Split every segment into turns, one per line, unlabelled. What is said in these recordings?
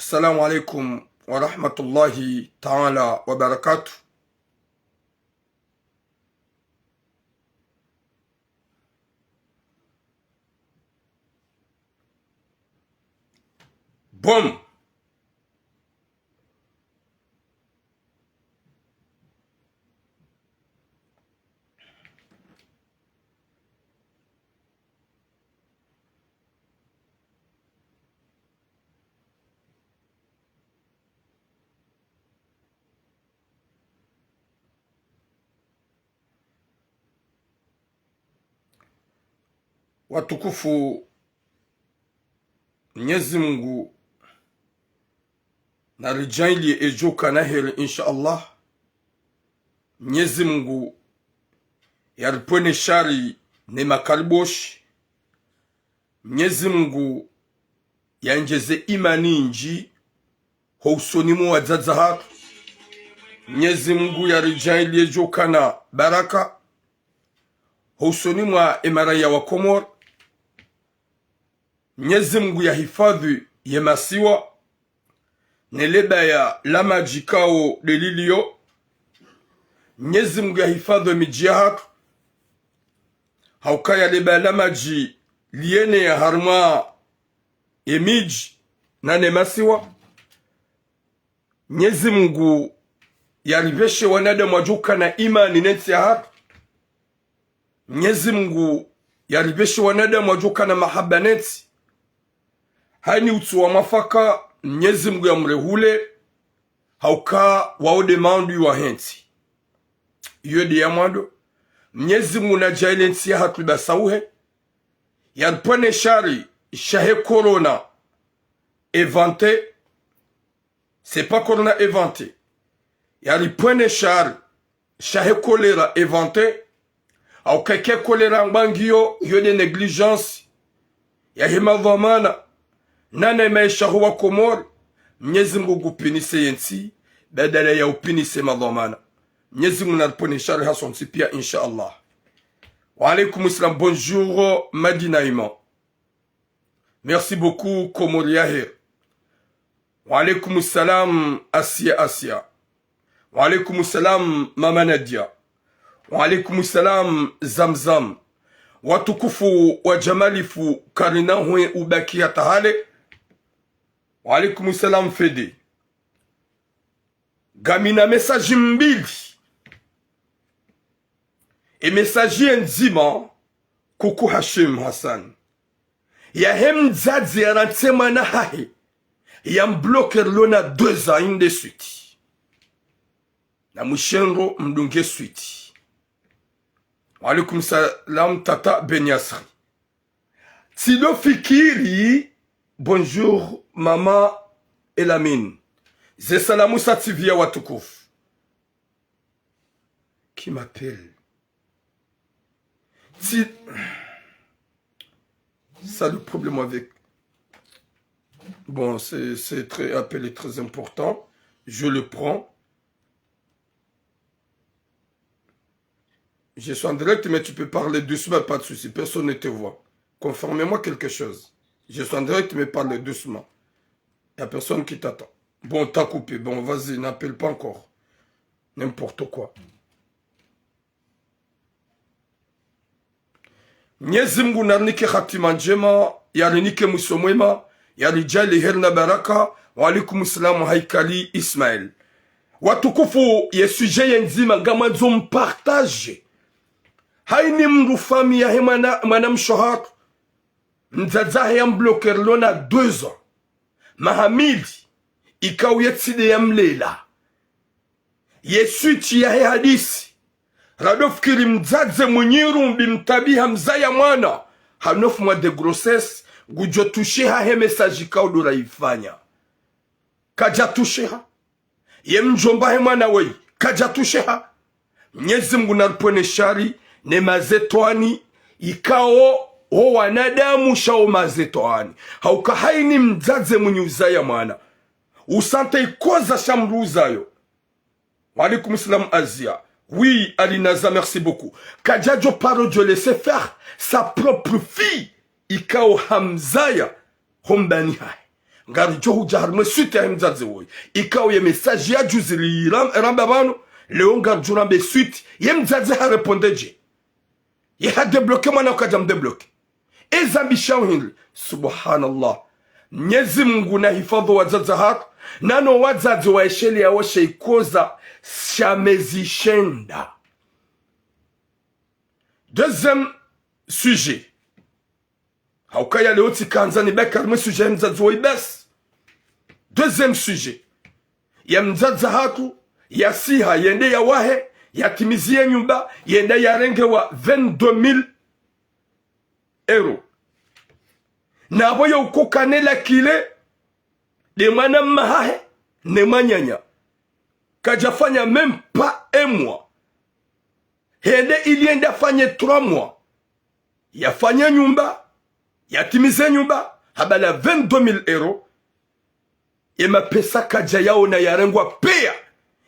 Assalamu alaikum wa rahmatullahi ta'ala wa barakatuh. Boom. Watukufu, Mwenyezi Mungu na rijali ejuka na heri insha Allah. Mwenyezi Mungu yaripone shari ne makariboshi. Mwenyezi Mungu yanjeze imani nji housonimu wa zazahatu. Mwenyezi Mungu yarijali ejuka na baraka housonimu wa emaraya wa Komor. Mwenyezi Mungu ya hifadhi ya masiwa neleba ya lama jikao delilio. Mwenyezi Mungu ya hifadhi mijihatu haukaya leba lama ji liene ya harma emiji nane masiwa. Mwenyezi Mungu ya riveshe wanadamu wajuka na imani neti ya hatu. Mwenyezi Mungu ya riveshe wanadamu wajuka na mahaba neti. Haini utu wa mafaka. Mwenyezi Mungu ya mrehule hauka waode maundu wa henti iyo di ya mwado. Mwenyezi Mungu na jaile nti ya hatu basauhe ya mpone shari shahe corona éventé. C'est pas corona éventé. Ya mpone shari shahe kolera éventé au keke kolera mbangio yo de négligence ya hima dhamana nane maisha huwa Komori. Mwenyezi Mungu gupinise yensi badala ya upinise madhamana. Mwenyezi Mungu narpone shari hason pia insha Allah. Wa alaikum salam, bonjour Madina Iman. Merci beaucoup Komori Yahir. Wa alaikum salam Asia. Wa alaikum salam Mama Nadia. Wa alaikum salam Zamzam. Watukufu wa jamalifu karina huwe ubakia tahale. Wa alaikum salam Fede. Gamina message mbili. E message nzima kuku Hashim Hassan. Ya hem zadzi ya rantsema na hahe. Ya mbloker lona 2 ans inde suite. Na mshenro mdunge suite. Wa alaikum salam Tata Benyasri. Sido fikiri. Bonjour Mama Elamine. Ze salamu sativia watukufu. Qui m'appelle? Ça le problème avec. Bon, c'est très appelé très important. Je le prends. Je suis en direct, mais tu peux parler doucement, pas de souci. Personne ne te voit. Confirmez-moi quelque chose. Je suis en direct, mais parle doucement. Il n'y a personne qui t'attend. Bon, t'as coupé. Bon, vas-y, n'appelle pas encore. N'importe quoi. Mwenyezi Mungu narnike khatima njema, yarinike musomwema, yarijali herna baraka. Wa alaikum salam Haikali Ismail. Watukufu ye sujet yenzima gama zom partage. Haini mndu fami ya hemana manam shohatu. Nzazahe ya mbloker lona 2 ans. Mahamidi ikaw yetside ya mlela. Yesuichi ya he hadisi. Radofkiri mzaze mwenyiru mbimtabiha mzaya mwana. Hanofu mwa de grossesse. Gujo tusheha he mesaji kao dora ifanya. Kaja tusheha. Ye mjomba he mwana wey. Kaja tusheha. Mwenyezi Mungu narpone shari. Ne mazetoani ikao o wanadamu shao mazetoani. Hauka haini mzaze mwenye uzaya mwana. Usante ikoza shamruzayo. Wa alaikum salam Asia. Oui, Alinaza, merci beaucoup. Kadjadjo paro de laisser faire sa propre fille. Ikao hamzaya. Hombani hai. ngarijo hujarme suite ya mzazi woy ikaw ye message ya juzili ramba bano leo ngarijo rambe suite ye mzazi ha repondeje ye ha debloqué mwana ukaja mdebloqué ezambisha uhindli subhanallah Mwenyezi Mungu na hifadhi wazazi hako nano wazazi wa esheli ya washe ikoza shamezishenda. Deuxième sujet haukaya leo tikanza ni beka me sujet mzazi wa ibes. Deuxième sujet ya mzazi hako ya siha yende ya wahe yatimizie nyumba yende ya renge wa 22,000 euros na boyo ukokanela kile de mwana mahahe ne manyanya kajafanya même pas 1 mois hende ilienda fanye 3 mois yafanya nyumba yatimize nyumba habala 22,000 euros yema pesa kaja yao na yarengwa pea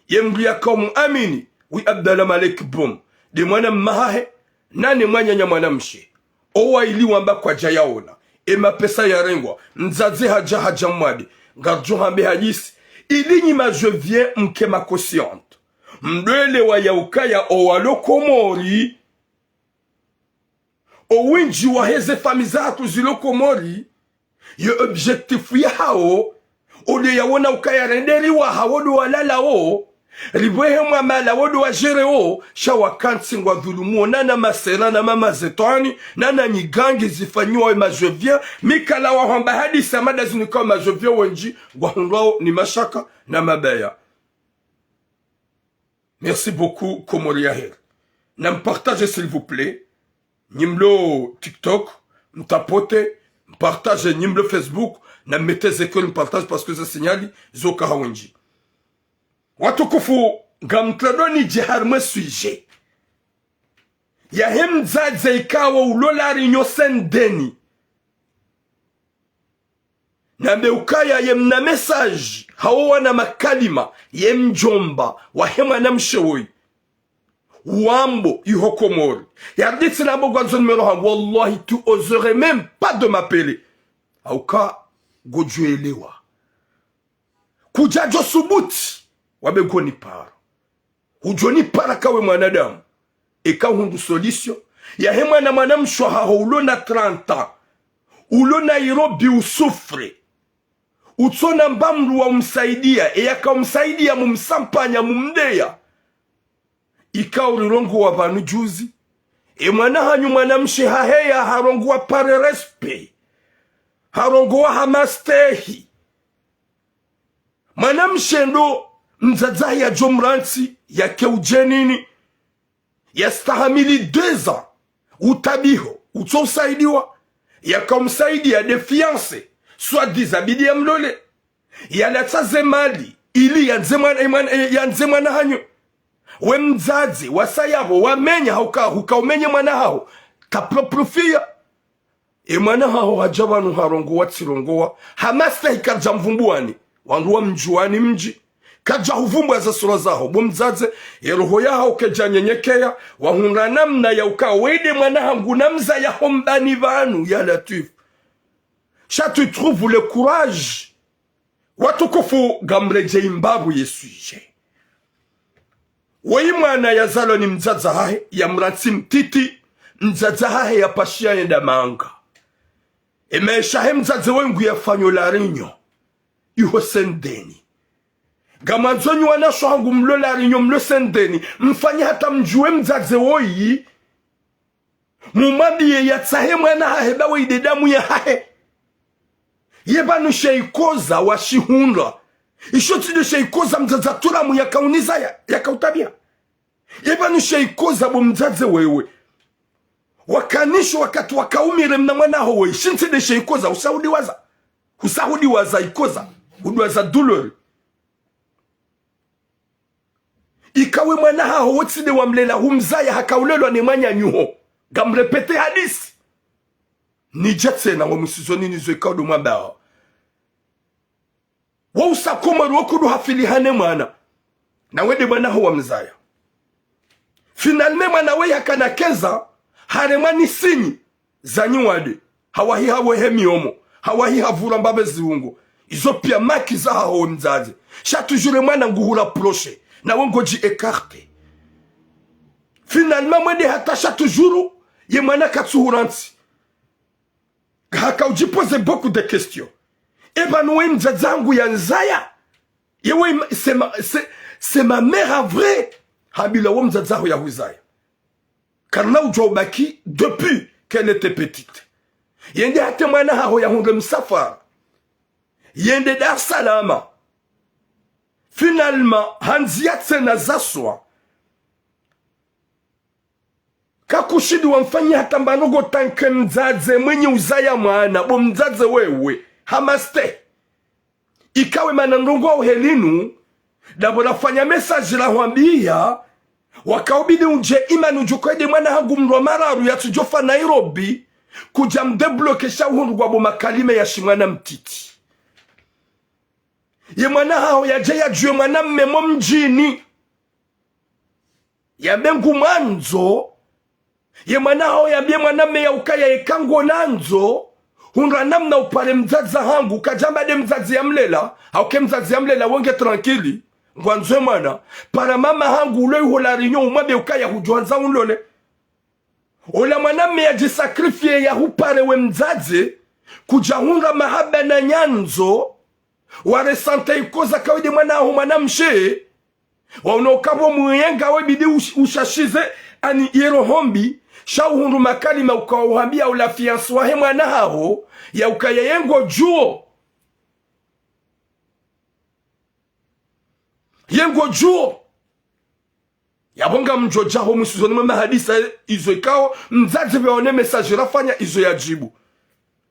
yembuya kaumu amini wi abdala malik bom de mwana mahahe nane manyanya mwana mshe owa ili wamba kwa jayaona ema pesa yarengwa mzazi haja mwadi ngarjo hambe hadisi ili nyima je viens mke makosiante mdwele wa yaukaya owalo komori owinji wa heze famizatu zilo komori ye objectif ya hao ole yawona ukaya renderi wa hawodo walala o ribwehe mwamala wodo wa jere o shawakansi ngwa dhulumu nana masera na mama zetwani nana nyigangi zifanywa majovia mikala wa hamba hadi samada zinukawa majovia wenji ngwa hunrao ni mashaka na mabaya. Merci beaucoup Komori Yaher. Na mpartage s'il vous plaît Nimlo TikTok mtapote mpartage Nimlo Facebook na meteze que mpartage parce que ça signali zoka hawenji watukufu ngamtradoni jiharme sujet ya hemzaze ikawa ulolari nyosendeni na meukaya yemna message hawa na makalima yemjomba wa hema na mshewoi wambo ihokomori yarditsi na bo gwanzo numero ha wallahi tu oserais même pas de m'appeler auka gojuelewa kujajo subuti wabe koni para hujoni para kawe mwanadamu eka hundu solution ya hema na mwanamshwa haho ulona 30 ans ulona Nairobi usufre utona mbamru wa umsaidia yaka umsaidia mumsampanya mumdeya ikauri rongo wa vanu juzi mwana hanyu mwanamshi haheya harongo wa pare respect harongo wa hamastehi mwanamshendo mzaza ya jomransi ya keujenini ya stahamili 2 ans utabiho utosaidiwa ya kamsaidi ya defiance soit dizabidi ya mlole ya latsaze mali ili ya nzemana hanyo we mzazi wasayabo wamenya hukaumenye mwana hao kaproprofia mwana hao hajabanu harongo watsirongowa hamasta hikaja mvumbuani wanduwa mjuani mji kaja huvumbu za sura zao bumzaze yeroho yao keja nyenyekea wahunga namna ya ukawede mwana hangu namza ya hombani vanu ya latif cha tu trouves le courage watukufu gamreje imbabu yesuje wei mwana ya zalo ni mzaza hahe ya mransi mtiti mzaza hahe ya pashia yenda manga emesha he mzaze wengu ya fanyo la rinyo yuho sendeni gamanzonyi wanasho hangu mlo la rinyo mlo sendeni mfanyi hata mjue mzaze woyi mumadi ye yatsahe mwana hahe bawe idedamu ya hahe yebanu sheikoza wa shihunda ishoti de sheikoza mzaza turamu ya kauniza ya kautabia yebanu sheikoza bo mzaze wewe wakanisho wakati wakaumire mna mwana howe shinti de sheikoza usahudi waza ikoza udwaza dulori ikawe mwana hao wotside wamlela humzaya hakaulelwa ni manya nyuho gamrepete hadisi ni jetse na wamusizoni nizo ikaudu mwabao wausa komaru wakudu hafili hane mwana na wede mwana hao wamzaya finalme mwana we yakana keza haremani sinyi zanyi wade hawahi hawe hemi omo hawahi havura mbabe ziungo izo pia maki za hao mzazi sha toujours mwana nguhura proche na wengoji écarté finalement mwende hata sha toujours ye mwana katsuhuranti haka ujipose beaucoup de questions eba nowe mzazangu ya nzaya yewe c'est ma mère en vrai habila wo mzazaho ya huzaya karna ujobaki depuis qu'elle était petite yende hata mwana hao ya hunde msafara yende Dar Salama finalement hanziatse na zaswa kakushidi wamfanya hata mbanogo tanke mzaze mwenye uzaya mwana bo mzaze wewe hamaste ikawe manandongo helinu dabo nafanya message la huambia wakaubidi unje imani ujukwede mwana hangu mrwa mararu ya tujofa Nairobi kuja mdeblokesha uhundu kwa bo makalime ya shimwana mtiti ye mwana hao ya jaya juwe mwana mmemo mjini ya bengu manzo ye mwana hao ya bie mwana mme ya ukaya ekango nanzo hunra namna upale mzaza hangu kajamba de mzazi ya mlela hauke mzazi ya mlela wenge tranquili ngwanzwe mwana para mama hangu uloi hula rinyo umabe ukaya hujuanza unlole ola mwana mme ya jisakrifie ya hupare we mzazi kuja hunra mahaba na nyanzo waresante ikoza kawide mwana hao mwana mshe waunokabo muyenga webidi ushashize ani yero hombi shauhundu makalima ukawahambia ula fiansu wahe mwana hao ya ukaya yengo juo yabonga mjojaho musuzoni mama hadisa izo ikao mzazi weone message rafanya izo ya jibu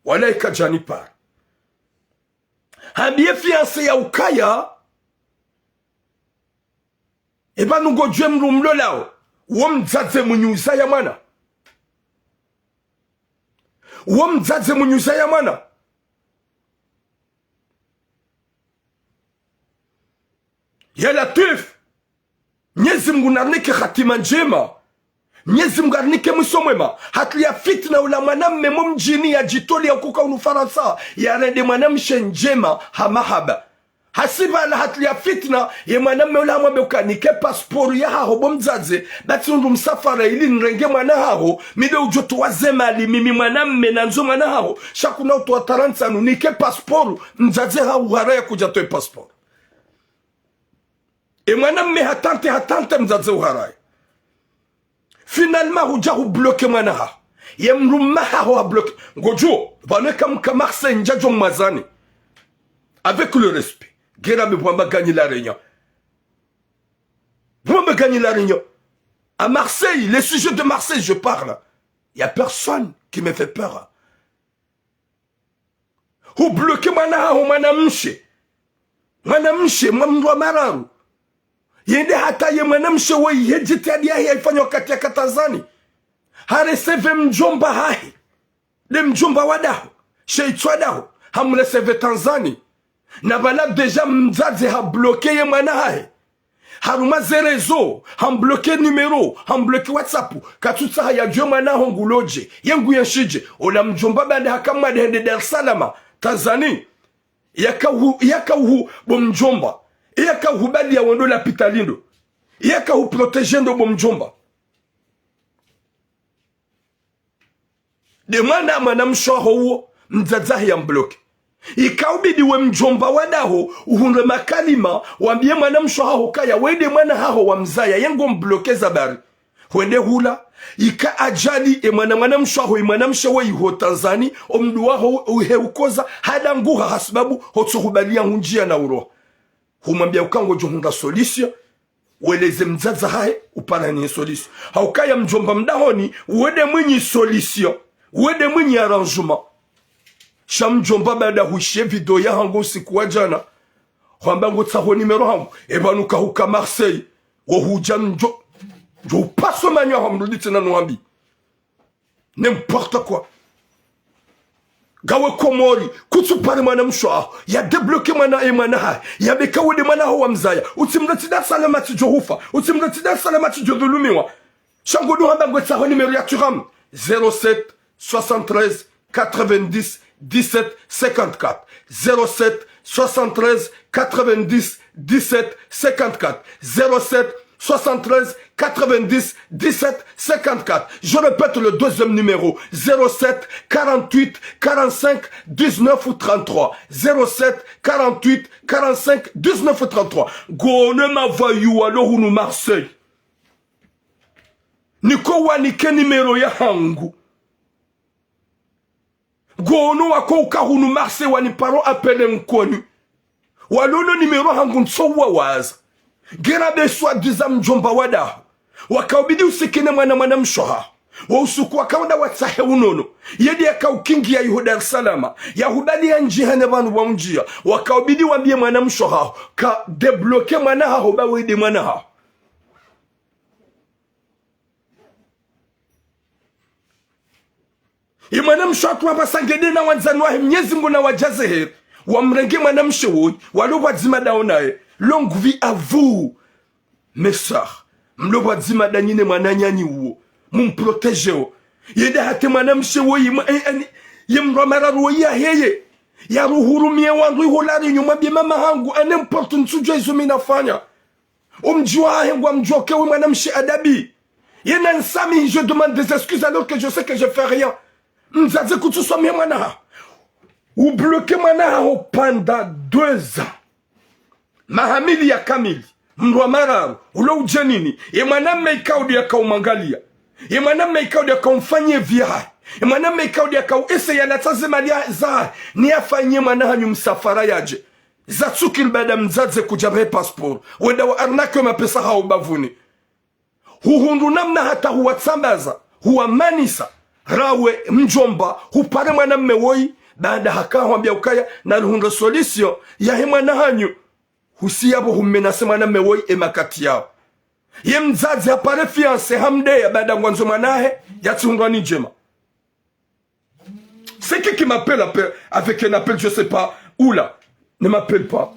wala ikajani para hambie fianse ya ukaya eba nungo jwe mrumlo lao uo mzaze mnyuza ya mwana ya Latif Mwenyezi Mungu narnike khatima njema Mwenyezi Mungu arnike mwisomwema hatli ya fitna ula mwanamme mjini ya jitoli ya kuka unufaransa ya rende mwanamshe njema hamahaba hasiba la hatli ya fitna ye mwanamme ula mwambe ukanike pasporo ya hao bomzaze bati undu msafara ili nrenge mwana hao mide ujoto wazema alimimi mwanamme na nzo mwana hao shakuna utu wa tarantsanu nike pasporo mzaze hao haraya kujatoe pasporo e mwanamme hatante mzaze uharaya finalement huja bloqué mwana hao ye mrumma hao bloqué ngojo baneka mka Marseille njajo mazani avec le respect Guérabe Bouamba gagne la réunion. Bouamba gagne la réunion. À Marseille, les sujets de Marseille, je parle. Il n'y a personne qui me fait peur. Ou bloquer mana ou manamche. Manamche, mamdwa mararu. Yende hata ye manamche wa yejite adia haifanyo kati ya Katazani. Hareseve mjomba hahi. De mjomba wadaho. Sheitwa daho. Hamreseve Tanzani. Na bala deja mzaze ha bloqué ye mwana hae haruma zerezo ham bloqué numéro ham bloqué WhatsApp katutsa ha ya jwe mwana honguloje yengu yenshije ola mjomba bande hakama de Dar Salama Tanzania yakahu bo mjomba yakahu bali ya wondo la pitalindo yakahu protegendo bo mjomba de mwana mshoho huo mzazahi ya mbloke ikaubidi we mjomba wadaho uhunre makalima wambie mwana mshoho kaya wende mwana haho wa mzaya yengo mblokeza bari wende hula ika ajali e mwana mshoho mwana mshoho iho Tanzania omduwa ho uheukoza hada nguha hasababu hotsuhubalia hunjia na uro humambia ukango johunda solution weleze mzaza hae upana ni solution haukaya mjomba mdahoni uwede mwenye solution uwede mwenye arrangement shamjomba bada hushie video ya hango siku wa jana kwamba ngo tsaho nimero hango ebanuka huka Marseille wo huja njo paso manyo hamrudi tena nwambi n'importe quoi gawe komori kutupare mwana mshwa ya debloke mwana emana ya bekawede mwana ho wa mzaya utimrati Dar Salama tijohufa utimrati Dar Salama tijodhulumiwa shango do hamba ngo tsaho nimero ya turam 07 73 90 17 54 07 73 90 17 54. 07 73 90 17 54. Je répète le deuxième numéro. 07 48 45 19 ou 33. 07 48 45 19 ou 33. Gone ma voyou alors nous Marseille. Niko wanike numéro ya hangu. Gono wako ukahunu Marseille wani paro appele mkonu. Walono numéro hangu nsowa waza. Gerabe soi-disant mjomba wada. Wakaubidi usikine mwana mshoha. Wa usuku wakawada watsahe unono. Yedi yaka ukingi ya yuhu Dar es Salaam. Yahudali ya njihane vanu wa mjia. Wakaubidi wambie mwana mshoha. Ka debloke mwana hao bawede mwana hao. Imana mshoha kwa basangede na wanzanwa mnyezi mgu na wajaze wamrenge mwana mshoha. Walo wadzima daonae. Longue vie à vous, mes sœurs. Mlo wadzima danine mwana nyani uo. Mumprotege o. Yede hate mwana mshewo yimromara ruo ya heye. Ya ruhurumie wangu iholari nyuma bima mahangu. N'importe nsujo izumi nafanya. Omjua hengwa mjoke we mwana mshe adabi. Yena nsami je demande des excuses alors que je sais que je fais rien. Mzaze kutu swami mwana. Ou bloqué mwana pendant 2 ans. Mahamili ya kamili. Mrwa mararu. Ulo ujanini. Mwaname ikaudi ya kaumangalia. Mwaname ikaudi ya kaumfanye vya. Mwaname ikaudi ya kauese ya nataze malia za. Ni afanye mwanahanyu msafara yaje. Zatsuki mbada mzaze kujabe passport. Wenda wa arnake mapesa hao bavuni. Huhundu namna hata huwatsambaza. Huwamanisa. Rawe mjomba. Hupare mwaname woi. Baada haka huambia ukaya. Na hundu solution. Ya he mwanahanyu. Husiyabo humenase mwana mewoi emakati yao. Ye mzazi apare fiancé hamde ya bada mwanzo mwanahe ya tundwani jema. C'est qui m'appelle avec un appel je sais pas où là. Ne m'appelle pas.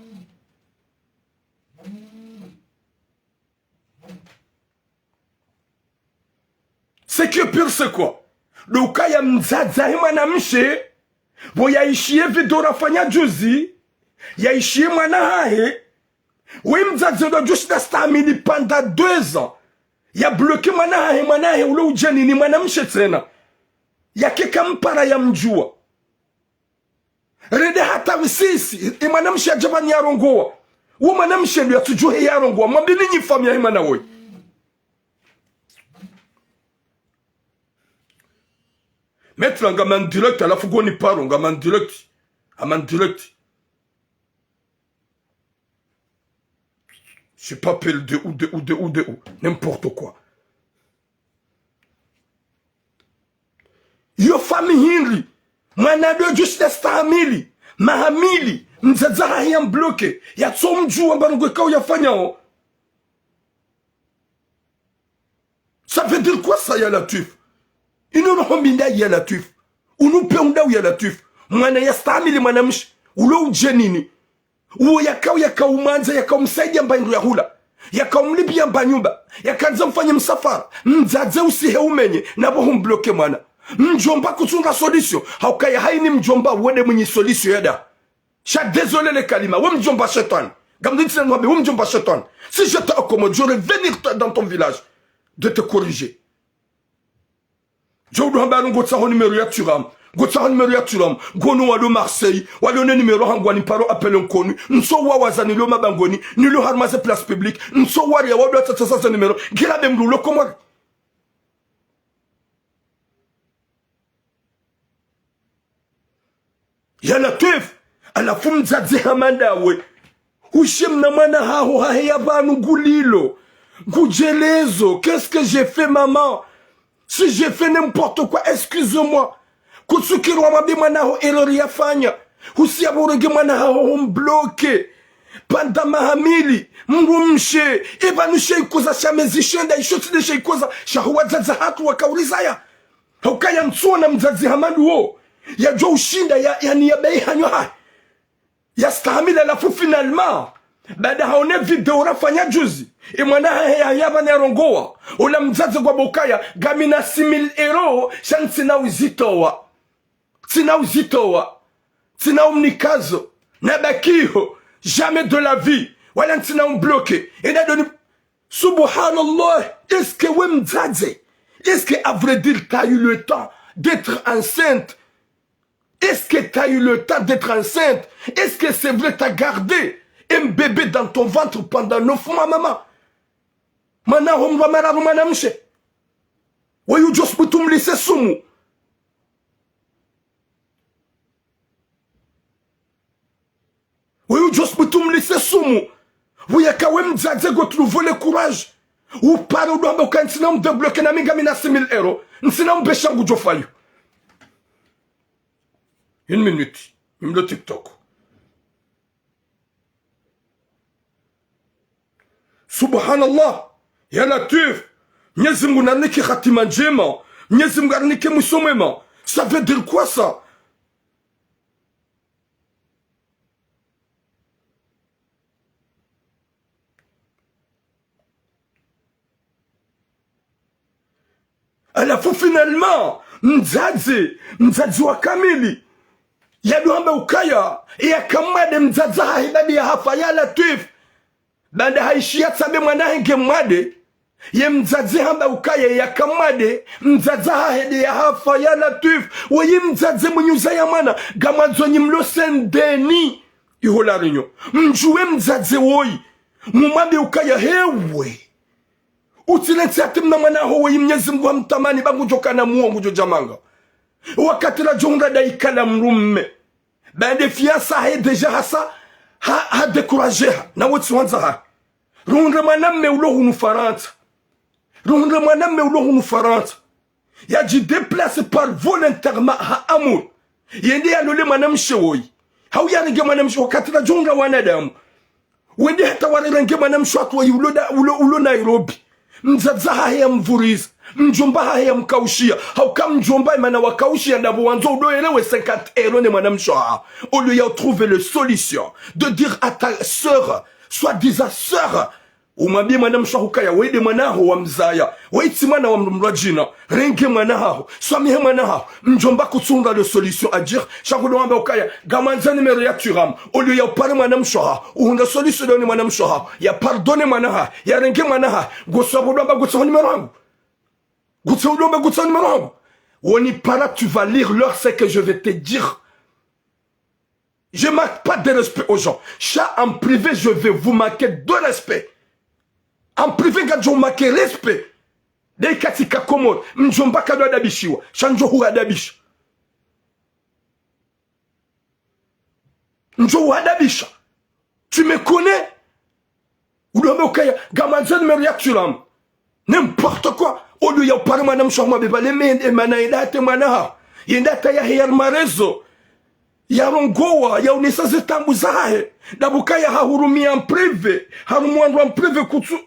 C'est que pire c'est quoi? Luka ya mzazi mwana mshe. Bo ya ishie vidora fanya juzi. Ya ishie mwana hahe. Oui, mzazi ndo juste dastamini pendant 2 ans. Ya bloqué mwanahe ule ujeni ni mwanamshe tena. Ya keka mpara ya mjua. Rede hata wisisi. Mwanamshe ya jabani ya rongoa. Uo mwanamshe ya tujuhe ya rongoa. Mwambili nyi famia hima na woi. Metre nga man direct alafu goni paro nga man direct. Aman direct. Je sais pas appelle de où. N'importe quoi. Yo famille hinli. Manado juste family. Mahamili. Mzazaha yam bloqué. Ya tsomju ambango kao ya fanya o. Ça veut dire quoi ça ya la tuf? Ino no hombinda ya la tuf. Unu peunda ya la tuf. Mwana ya family mwanamshi. Ulo ujenini. Uo yakao manza yakao msaidia mbangu ya hula. Yakao mlipi ya mbanyumba. Yakanza mfanye msafara. Mzaze usihe umenye. Nabo humbloke mwana. Mjomba kutunga solution. Haukaya haini mjomba uwede mwenye solution yada. Sha désolé les kalima. Ou mjomba chetan. Gamditi na nwabé. Ou mjomba chetan. Si je te accommode, j'aurais venir dans ton village. De te corriger. Je vous demande un gotsa numéro ya turam. Gotsa numéro ya turam. Gono walo Marseille. Walo ne numéro hangwani paro appel nkonu. Nso wawaza nilo mabangoni. Nilo harmaze place publique. Nso wari ya wado atatasa numéro. Gira bemlu lo komwa. Yana tef. Ala fumzazi hamanda we. Ushim na mana haho hahe banu gulilo. Gujelezo. Qu'est-ce que j'ai fait maman? Si j'ai fait n'importe quoi, excuse-moi. Kutsuki rwamabi manaho erreur yafanya. Husi aborege manaho bloqué. Panda mahamili. Mrumshe. Eba nushe ikoza shamezi shenda. Ishoti neshe ikoza. Shahuwa zaza hatu wakaulizaya. Haukaya mtsua mzazi hamadu wo. Ya jo ushinda ya niyabei hanyo hai. Ya stahamila lafu finalement. Bada haone video rafanya juzi. Mwana yaba na rongoa. Ola mzazi kwa bokaya. Gamina 6,000 euro. Shan sina uzitowa. Sina uzitowa. Sina umnikazo. Nabakio, jamais de la vie. Walantina on bloqué. Et n'a donné. Subhanallah. Est-ce que Wemzadze, est-ce que, à vrai dire, t'as eu le temps d'être enceinte? Est-ce que t'as eu le temps d'être enceinte? Est-ce que c'est vrai t'as gardé un bébé dans ton ventre pendant 9 mois, maman? Mana homwa mara rumana mshe. Wayu just butum lise sumu. Wayu just butum lise sumu. Wuyaka Wemzadze go trouver le courage. Ou parle ou doambe quand sinon de bloquer na minga mina 6 000 euros. Sinon beshangu jofayu. 1 minute. Mimlo TikTok. Subhanallah. Ya Latif. Mwenyezi Mungu ananiki khatima njema. Mwenyezi Mungu ananiki mwisho mwema. Ça veut dire quoi ça? Alafu finalement mzazi wa kamili yaduhamba ukaya ya kamade mzazi hahidadi ya hafa ya Latif baada haishia sabe mwanahenge mwade ye mzazi hamba ukaya ya kamade mzazi hahidi ya hafa ya Latif wayi mzazi mnyuza ya mana gamazo nyimlo sendeni ihola rinyo mjuwe mzazi woyi mumambe ukaya hewe utileti atimna mwana howe Mwenyezi Mungu hamtamani bangu jokana muongo jo jamanga wakati la jonga daikala mrumme baada fiasa hai deja hasa ha découragé na wote wanza ha runga mwanamme ulo hunu Faransa runga mwanamme ulo hunu Faransa yaji déplacer par volontairement ha amour yende alole mwanamshe woyi hau yarige mwanamshe wakati la jonga wanadamu wende hata warenge mwanamshe watu wa ulo Nairobi mzaza haya mvuriza mjomba haya mkaushia hauka mjomba imana wakaushia ndabo wanzo udoelewe 50 euros ne mwanamsho au lieu de trouver le solution de dire à ta sœur soit disant sœur umwambie mwanamsho hukaya wede mwanaho wa mzaya waiti mwana wa mrajina renge mwanaho swamihe mwanaho mjomba kutunga le solution à dire chakudo wamba hukaya gamanza numero ya turam au lieu ya upare mwanamsho uunda solution doni mwanamsho ya pardonne mwanaha ya renge mwanaha goswabudo wamba goswa numero wangu Woni para tu vas lire leur ce que je vais te dire. Je manque pas de respect aux gens. Chat en privé, je vais vous manquer de respect. En privé, quand je vous manque respect. Dès katika komor, mjomba kado adabishiwa. Chanjo hu adabisha. Njo adabisha. Tu me connais? Ou le mokaya, gamanzan me riaturam. N'importe quoi. Au lieu de parler madame Chorma bebale mais manaida te manaha yenda ta ya hiyar marezo ya rongoa ya unisa zetambu zahe dabuka ya hahurumi en privé harumwandu en privé kutsu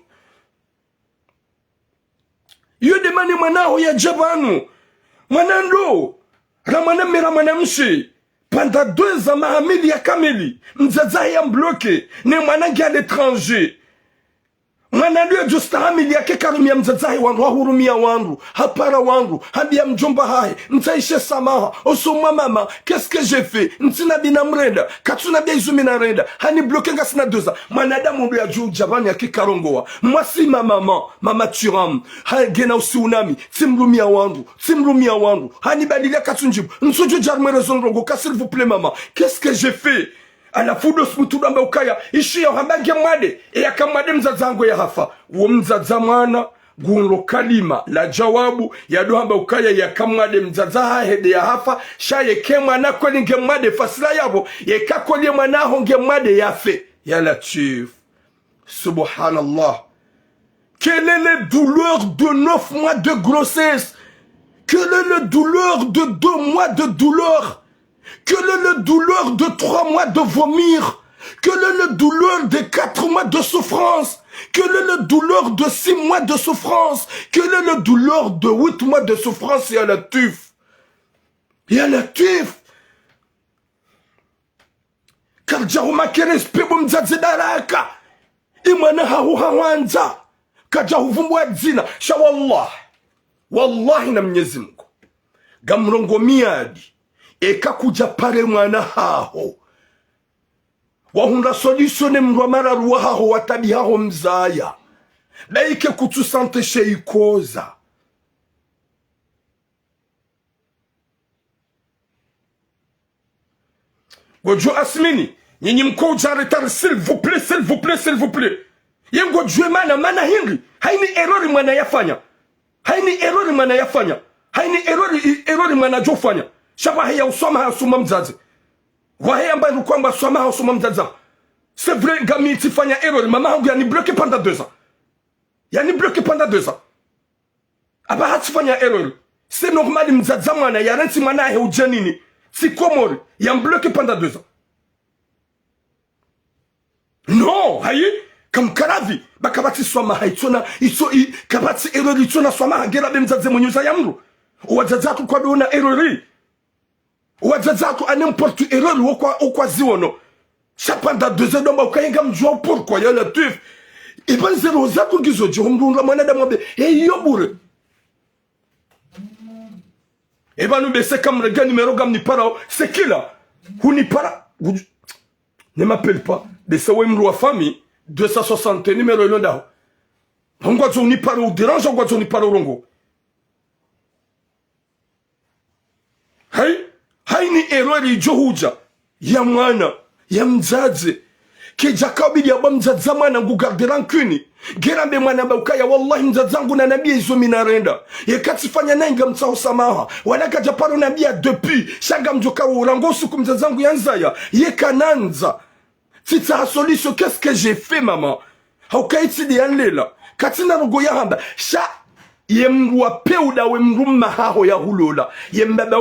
yo demani manaho ya jabanu manando ramana mera manamshi pendant 2 ans mahamili ya kamili mzaza ya bloqué ne manangi à l'étranger Manandu ya justa hamili yake karumia mzazahi wangu, wahurumia wangu, hapara wangu, hambia mjomba hai, mtaishe samaha, osoma mama, qu'est-ce que j'ai fait? Ntina bina mrenda, katuna bia izumina renda, hani bloke nga sina 2 ans. Manadamu ndu ya juu jabani yake karongoa, mwasi mama turam, gena usiunami, timrumia wangu, hani badilia katunjibu, nsuju jarmere zonrongo, ka s'il vous plaît maman, qu'est-ce que j'ai fait? Ala fudo smutu amba ukaya ishi ya hambange mwade ya kamade mzazango ya hafa uo mzazamana gunro kalima la jawabu ya dohamba ukaya ya kamade mzazaha hede ya hafa shaye kema na kwenye nge mwade fasila yabo ya kakoli mwanaho nge mwade yafe ya Latif. Subhanallah. Quelle est la douleur de 9 mois de grossesse? Quelle est la douleur de 2 mois de douleur? Quelle est la douleur de 3 mois de vomir? Quelle est la douleur de 4 mois de souffrance? Quelle est la douleur de 6 mois de souffrance? Quelle est la douleur de 8 mois de souffrance? Ya Latif. Ya Latif. Karjahuma kerespe bumzazi daraka. Imana hawanza. Kajahuvumbwa dzina. Shawallah. Wallahi na Mwenyezi Mungu. Gamrongo miadi. Eka kuja pare mwana hao wahunda solutione mndu mara ruwaho watabihaho mzaya daike kutusanteshe ikoza gojo asmini nyinyi mko jaretar s'il vous plaît s'il vous plaît s'il vous plaît yengo jwe mana hindi haini errori mwana yafanya haini errori mwana yafanya haini errori mwana jofanya shaba haya usoma hasuma mzazi wahe ambaye kwamba soma hasuma mzazi c'est vrai gami tifanya errori mama yangu yani bloqué pendant 2 ans yani bloqué pendant 2 ans aba hatifanya errori c'est normal mzazi mwana yaranti mwana he ujanini si komori yan bloqué pendant 2 ans non haye kam karavi bakabati swama haitona iso kabati errori itona swama hagera bemzaze mwenyuza yamru uwadzadzatu kwa dona errori uwadzadzatu anemportu errori okwa ziwono chapanda 2 ans domba ukayenga mjua pourquoi ya la tuf iban zero zatu gizoje humrunga mwanada mwabe yobure ebanu bese kam rega numéro gam ni parao c'est qui là huni para ne m'appelle pas de ce wemru wa famille 260 numéro londa ngwa zo ni para ou dérange ngwa zo ni para rongo hay ni errori johuja ya mwana ya mzazi kejakabidi ya mzazi mwana ngugarde rancune gerambe mwana baukaya wallahi mzazi wangu na nabii izo minarenda yekatifanya nainga mtsao samaha wanaka japaro nabii depuis shaga mjoka urango suku mzazi wangu yanzaya yekananza tita solution qu'est-ce que j'ai fait maman haukaiti de yanlela katina rugo ya hamba sha yemwa peuda wemruma haho ya hulola yembaba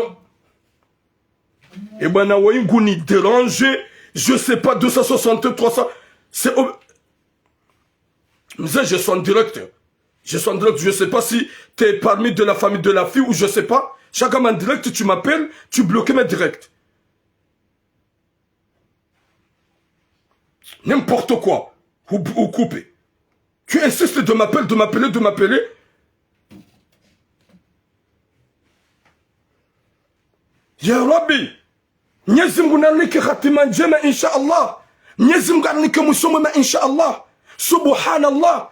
et bwana wengu ni déranger je sais pas 260 300 c'est je suis en direct je sais pas si tu es parmi de la famille de la fille ou je sais pas chaque en direct tu m'appelles tu bloques mes directs n'importe quoi ou couper tu insistes de m'appeler ya Rabbi Mwenyezi Mungu ananike hatima njema insha Allah. Mwenyezi Mungu ananike mwisho mwema insha Allah. Subhanallah.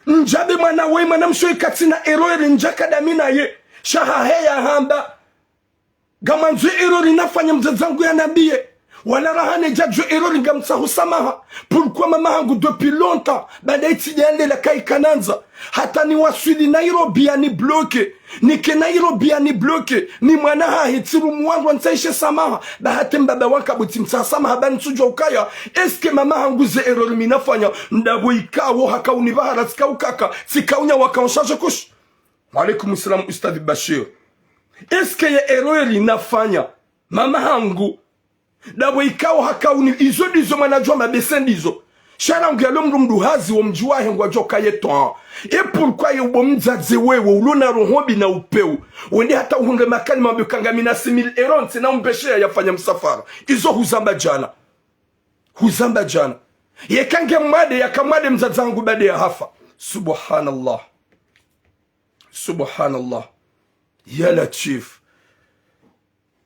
Njabe mwana wema na mshoyi katina errori njaka damina ye. Shahaheya hamba. Gama nzwe errori nafanya mzazangu ya nabie. Wala rahane jadjo errori ngamsa husamaha. Pourquoi mama hangu depuis longtemps. Bada iti yande la kai kananza. Hata ni waswidi Nairobi ya ni bloke. Nike Nairobi ya ni bloke. Ni mwana hitiru mwangu wansaishe samaha. Bahate mbaba wanka buti msa samaha bani sujwa ukaya. Eske mama hangu ze errori minafanya. Ndabu ikawo haka unibahara sika ukaka. Sika unya waka onshaje kush. Walaikum salam Ustadhi Bashir. Eske ya errori nafanya. Mama hangu. Ndabu ikawo haka izo dizo manajwa mabesen dizo. Sharangu ya lomru mduhazi wa mjuwa hengwa joka yeton. Et pourquoi yubo mzaze wewe ulona rohobi na upeu. Wende hata uhunge makani mabukanga mina 6000 eronti na umpeshe ya yafanya msafara. Izo huzamba jana. Huzamba jana. Yekange mwade ya kamwade mzazangu bade ya hafa. Subhanallah. Subhanallah. Ya Latif.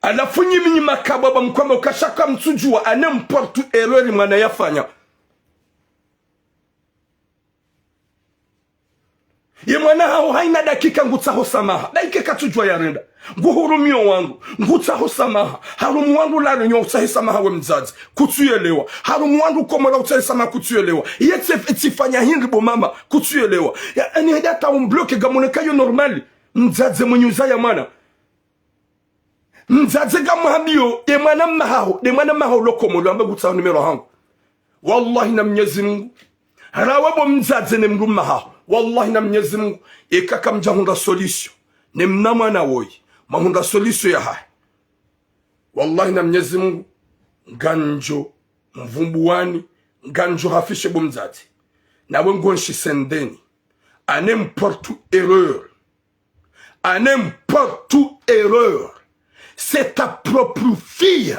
Alafunyi minyi makababa mkwamba ukashaka mtujua anemportu errori mwana yafanya. Ye mwana hao haina dakika ngutaho samaha. Daike katujua ya renda. Nguhurumio wangu. Ngutaho samaha. Harumu wangu la renyo utahe samaha we mzazi. Kutuyelewa. Harumu wangu komora utahe samaha kutuyelewa. Yete etifanya hindribo mama kutuyelewa. Ya eni hedata umbloke gamoneka yo normali. Mzazi mwenyuza ya mana. Mzazi gamuhabio. De mwana mahao lokomolo. Amba gutaho numero hangu. Wallahi na Mwenyezi Mungu. Harawabo mzazi ne mru mahao. Wallahi na Mwenyezi Mungu ekaka mjahunda solution ne mnama na woyi mahunda solution ya hai wallahi na Mwenyezi Mungu nganjo mvumbuwani nganjo hafishe bomzati na wengonshi sendeni n'importe erreur c'est ta propre fille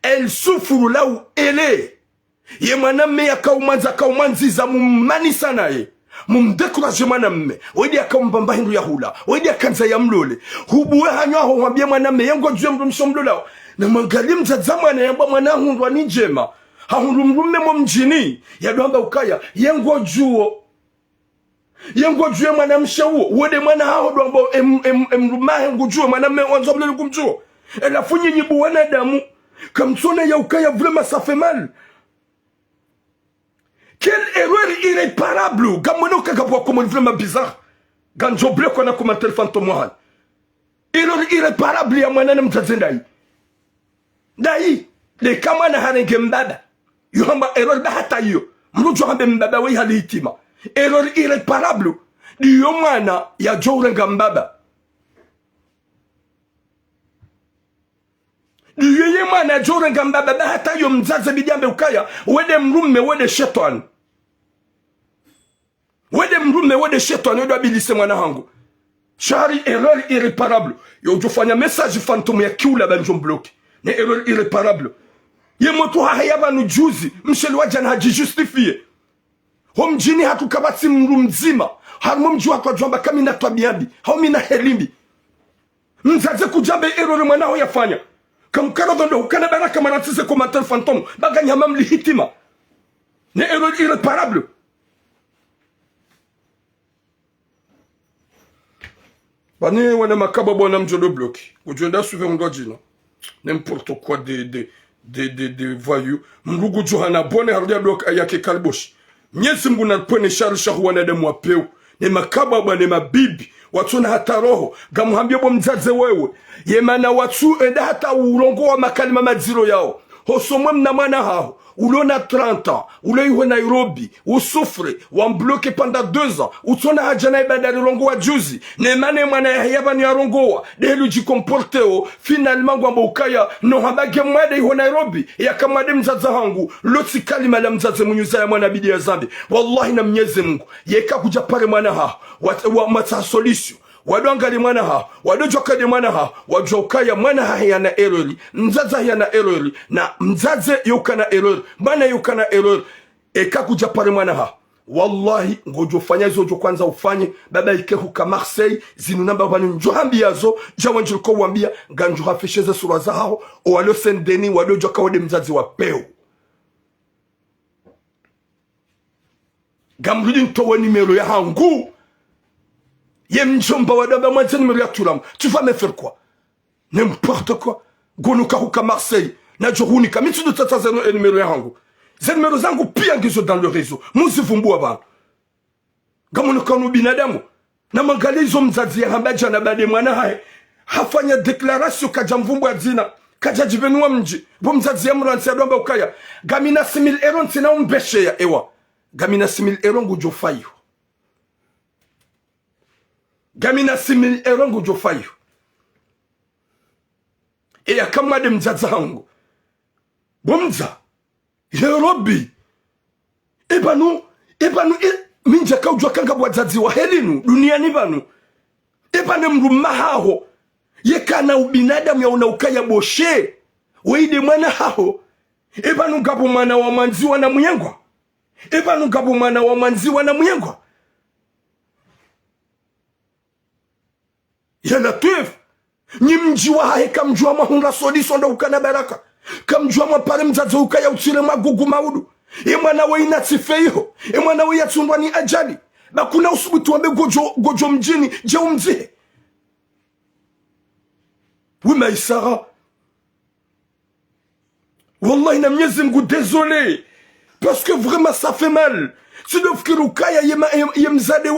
elle souffre là où elle est ye mwaname yakaumanziza mumanisa naye mumdekuraje mwanamme oidi akambamba hindu ya hula oidi akanza ya mlole hubuwe hanywa ho mwambie mwanamme yengo jwe mrumsho mlola na mwangalie mzaza mwana yamba mwana hundu ni njema hahurumrume mo mjini ya doamba ukaya yengo juo mwana mshawo wode mwana hao doamba emrumahe ngujua mwana me wanzobele kumjuo ela funye nyibu wanadamu kamsona ya ukaya vraiment ça fait mal. Quelle erreur irréparable gamono kagapwa comme vraiment bizarre ganjoble kwa na commentaire fantôme erreur irréparable ya mwana mtazendai dai le kama na harenge mbaba yohamba erreur ba hata hiyo mrujo hambe mbaba we halitima erreur irréparable diyo mwana ya jorenga mbaba diyo mwana ya jorenga mbaba ba hata hiyo mzaze bidambe ukaya wede mrume wede shetani wede shetani wede abilise mwana hangu shari erreur irréparable yo jofanya message fantôme ya kiula banjom bloqué ne erreur irréparable ye moto haya nu juzi msheli wajana hajijustifie homjini hatukabati mru mzima harmo mjua kwa jwamba kami na tabiambi haumi na helimbi mzaze kujambe erreur mwanao yafanya kamkara dondo ukana baraka manatise commentaire fantôme baganya mamli hitima ne erreur irréparable. Bani wana makaba bona mjodo bloqué ujenda suivre ngojina n'importe quoi des voyous mrugu johana bone hardia bloka yake kalbosh nyesi mbuna pone sharisha huwana de mwapeu ne makaba bwana mabibi watu na hata roho gamuhambia bo mzaze wewe yemana watu enda hata urongo wa makalima maziro yao hosomwe mna mwana hao ulona 30 ans uleiwe Nairobi usufre wambloke pendant 2 ans utona hajana ibada rongo wa juzi ne mane mwana yaba ni arongoa delu jikomporteo finalement ngwamba ukaya no habage mwade iho Nairobi yakamade mzaza hangu loti kalima la mzaze munyuza ya mwana bidi ya zambi wallahi na Mwenyezi Mungu yeka kuja pale mwana ha wa mata solution wadwangali mwana ha wadojokade mwana ha wajokaya mwana ha yana error mzaza yana error na mzaze yukana error mwana yukana error eka kuja pale mwana ha wallahi ngojofanya hizo jo kwanza ufanye baba ikehu ka Marseille zinu namba bani njohambi yazo jawanjiko kuambia ganjo hafisheze sura zao o walo sendeni wadojoka wode mzazi wa peo gamrudi ntowe nimero ya hangu Yemjomba wadaba mwanzani mriatulam. Tu vas me faire quoi? N'importe quoi. Gonuka huka Marseille. Na johunika. Mitu do tata zeno e numero yangu. Zenumero zangu pia ngizo dans le réseau. Muzi vumbu wabana. Gamonuka binadamu. Na mangalizo mzazi ya hambaja na bade mwana hae. Hafanya deklarasyo kaja mvumbu wa zina. Kaja jivenua mji. Bo mzazi ya mransi ya doamba ukaya. Gamina 6,000 euros tina umbeshe ya ewa. Gamina 6,000 euros ngujo fayo. Gamina 6,000 euros ngujo fayo. E ya kama de mzaza hangu. Bomza. Nairobi. Ebanu. Minja kaujwa kanga wazazi wa helinu. Duniani banu. Ebanu mruma hao. Yeka na ubinadamu ya unaukaya boshe. Weide mwana hao. Ebanu gabu mwana wa manziwa na muyengwa. Ebanu gabu mwana wa manziwa na muyengwa. Yana tuef. Ni mjiwa hae kamjua mahunga sodi sonda ukana baraka. Kamjua mapare mzazi ukaya utire magugu maudu. Mwana wa inatifeiho. Mwana wa yatundwa ni ajali. Bakuna usubutu wambe gojo mjini. Je umzihe. Oui mais Sarah. Wallahi na Mwenyezi Mungu désolé. Parce que vraiment ça fait mal. Si le frère yemzade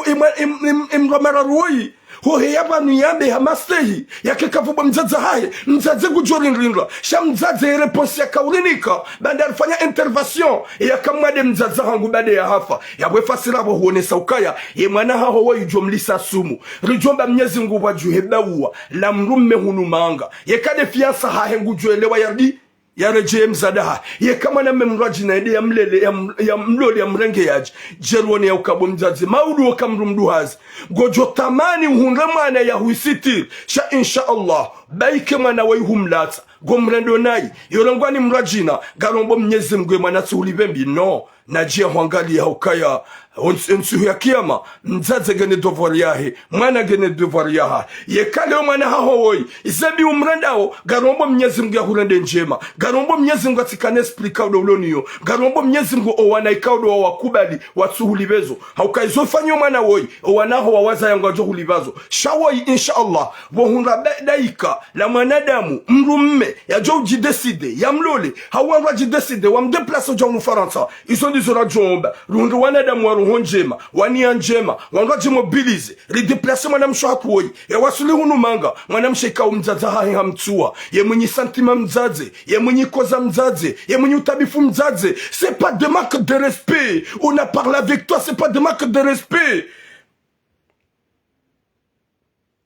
emramararoi hohe yaba niyambe hamastehi yakekavuba mzaza haye mzaze gujorinrinra sha mzaze réponse yakaulinika banda alifanya intervention yakamwade mzaza hangu bade ya hafa yabwe fasira bo huonesa ukaya ye mwana haho wa yujomlisa sumu rijomba Mwenyezi Mungu wajuhebawa la mrume hunumanga yekade fiansa hahe ngujoelewa yardi ya reje mzadaha ye kama na memraji na ide ya mlele ya mlole ya mrenge yaji jerwoni ya ukabo mzazi maudu wakamrumdu hazi gojo tamani uhunramana ya huisiti sha insha Allah baike mwana wa humlata gomrendo nai yorongwani mrajina garombo Mwenyezi Mungu mwana tsulibembi no najia hwangali ya ukaya onsuhu ya kiyama mzaze gene devoir yahe mwana gene devoir yaha yekale mwana hahoi izebi umrendao garombo Mwenyezi Mungu ya hurende njema garombo Mwenyezi Mungu atikane explica udoloniyo garombo Mwenyezi Mungu owana ikaudo wa wakubali watsuhulibezo haukaizofanyo mwana woi owanaho wawaza yangu ajohulibazo shawoi inshallah wohunra daika la mwanadamu mrumme ya jo ujideside ya mlole hawanra jideside wa mdeplaso jo mfaransa iso ndizora jomba rundu wanadamu wa ruho njema wania njema wanra jimobilize rideplase mwana mshaku woi ya wasuli hunu manga mwana msheka umzaza hahi hamtua ye mwenye santima mzaze ye mwenye koza mzaze ye mwenye utabifu mzaze c'est pas de marque de respect on a parlé avec toi c'est pas de marque de respect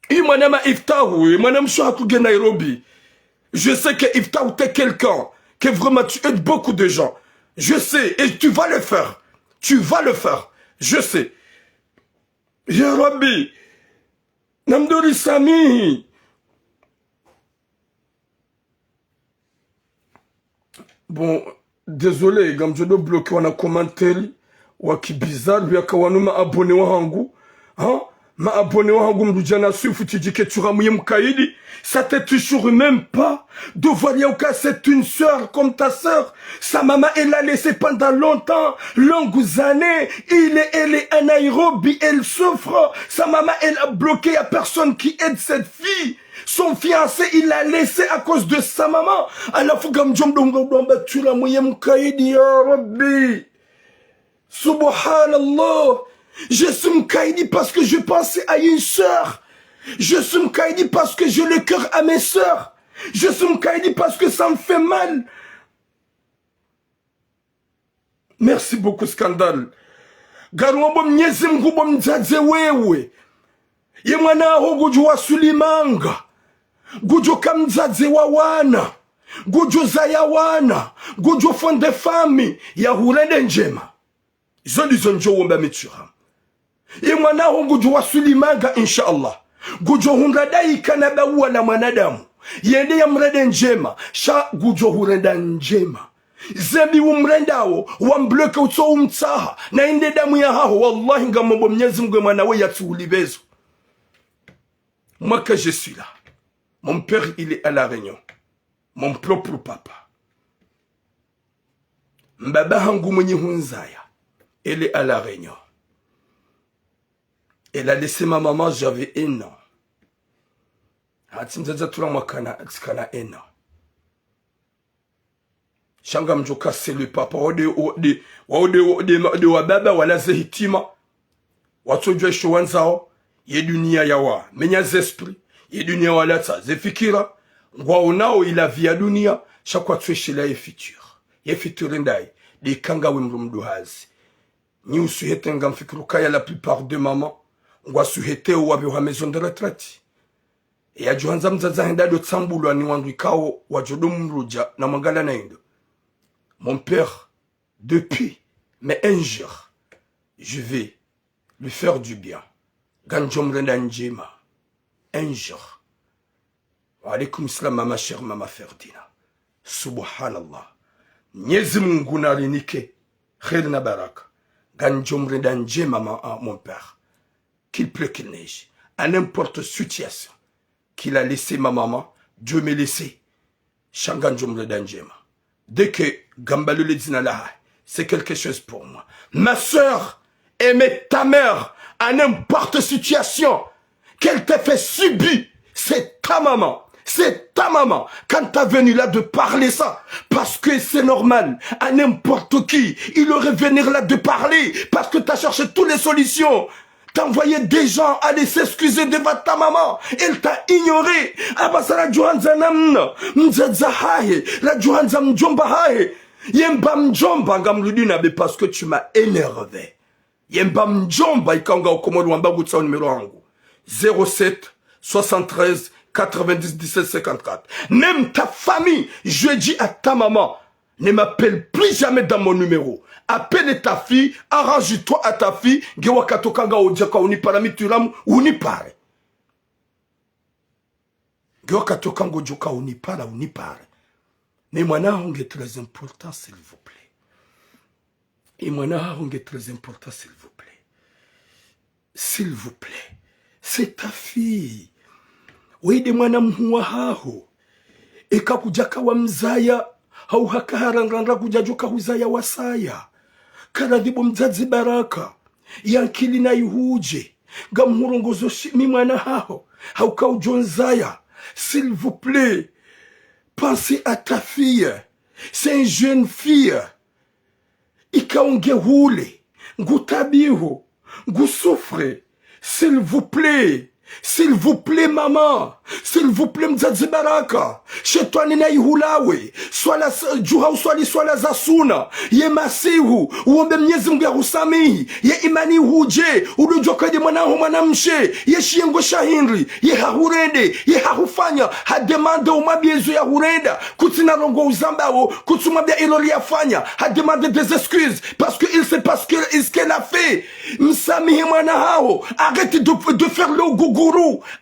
i mwana iftahu mwana mshaku ge Nairobi. Je sais que Iftahu t'es quelqu'un, que vraiment tu aides beaucoup de gens. Je sais, et tu vas le faire. Tu vas le faire. Je sais. Ya Rabbi, Namdori Sami. Bon, désolé, comme je dois bloquer un commentaire, ou qui bizarre, bien qu'on m'a abonné au hangu, hein? Ma abonné au hangu m'dujana suifu tu dis que tu ramouilles m'kaïdi. Ça te toujours même pas de voir Yaouka, c'est une sœur comme ta sœur. Sa maman, elle l'a laissé pendant longtemps, longues années. Elle est en Nairobi, elle souffre. Sa maman, elle a bloqué, il n'y a personne qui aide cette fille. Son fiancé, il l'a laissé à cause de sa maman. Alors, faut que tu la mouille m'kaïdi, ya Rabbi. Subhanallah. Je suis m'kaïdi parce que je pensais à une sœur. Je suis m'kaïdi parce que j'ai le cœur à mes sœurs. Je suis m'kaïdi parce que ça me fait mal. Merci beaucoup, Scandale. Garwambo Mwenyezi Mungu bomzaze wewe. Ye mwana ho gujwa sulimanga. Gujo kamzaze wa wana. Gujo zaya wana. Gujo fonde fami. Ya hurende njema. Izo njo womba mitura. Ye mwana ho gujwa sulimanga inshallah. Gujo hunrada ikanaba uwa na mwanadamu. Yende ya mrede njema. Sha gujo hurenda njema. Zembi umrendao. Wambloke uto umtaha. Na inde damu ya haho. Wallahi nga mambo Mwenyezi Mungu mwanawe ya tuulibezo. Moi que je suis là. Mon père il est à la Réunion. Mon propre papa. Mbaba hangu mwenye hunzaya. Elle est à la Réunion. Elle a laissé ma maman, j'avais 1 an. Hatimzaza tula mwakana 1 an. Shanga mjoka c'est le papa. Wade wababa wala zehitima. Watojwe showanzao. Ye dunia yawa. Menya zesprit. Ye dunia walata zefikira. Ngwaonao ila via dunia. Shakwa tueshela ye futur. Ye futur ndai. Di kanga wimrumduhazi. Ni usuhete nga mfikiruka ya la plupart de maman. Ngwa suhete wabe wa maison de retraite. E ya juhanza mzaza henda do tsambulwa ni wandwikao wajodo mruja na mwangala na indo. Mon père, depuis, mais un jour, je vais lui faire du bien. Ganjom renda njema. Un jour. Wa alaikum salam mama chère mama Ferdina. Subhanallah. Mwenyezi Mungu na rinike. Khair na baraka. Ganjom renda njema mon père. Qu'il pleut, qu'il neige, à n'importe situation qu'il a laissé ma maman, Dieu m'a laissé. Shanganjom le danjema. Dès que Gambalou le dinalaha, c'est quelque chose pour moi. Ma soeur aimait ta mère à n'importe situation qu'elle t'a fait subir. C'est ta maman. C'est ta maman. Quand t'as venu là de parler ça, parce que c'est normal, à n'importe qui, il aurait venu là de parler, parce que t'as cherché toutes les solutions. T'as envoyé des gens aller s'excuser devant ta maman. Elle t'a ignoré. Abasa la Johanza namna. Mzaza haye. La Johanza mjomba haye. Yemba mjomba ngamludina be parce que tu m'as énervé. Yemba mjomba ikanga okomodo wamba gutsa numéro wangu. 07 73 90 17 54. Même ta famille, je dis à ta maman, ne m'appelle plus jamais dans mon numéro. Appelle ta fille, arrange-toi à ta fille, gewa katokanga ojaka unipara mituramu unipare. Gyoka tokango joka unipara. Mais mwana honge très important, s'il vous plaît. Et mwana honge très important, s'il vous plaît. S'il vous plaît. C'est ta fille. Wede mwana mhuwa haho. Eka kujaka wa mzaya. Hau haka harangranga kujajuka huzaya wasaya. Karadhibu mzazi baraka. Yankili na yuhuje. Gamhurongozo shimi mwana haho. Hauka ujonzaya. S'il vous plaît. Pensez à ta fille. C'est une jeune fille. Ikaonge hule. Ngutabihu. Ngusufre. S'il vous plaît. S'il vous plaît, maman. S'il vous plaît, mzazi baraka. Chez-toi, nina ihulawe. Swala juha swali swala za suna. Ye masihu. Uombe Mwenyezi Mungu akusamihi. Ye imani huje. Ulijoka de mwanao mwanamshe. Ye shiengo shahindri. Ye hahurende. Ye hahufanya. Hademande umabiezo ya hurenda. Kutina rongo uzambao. Kutumabia iloli afanya. Hademande des excuses. Parce que il sait pas ce qu'elle a fait. Msamihi mwanao. Arrête de faire le gougou.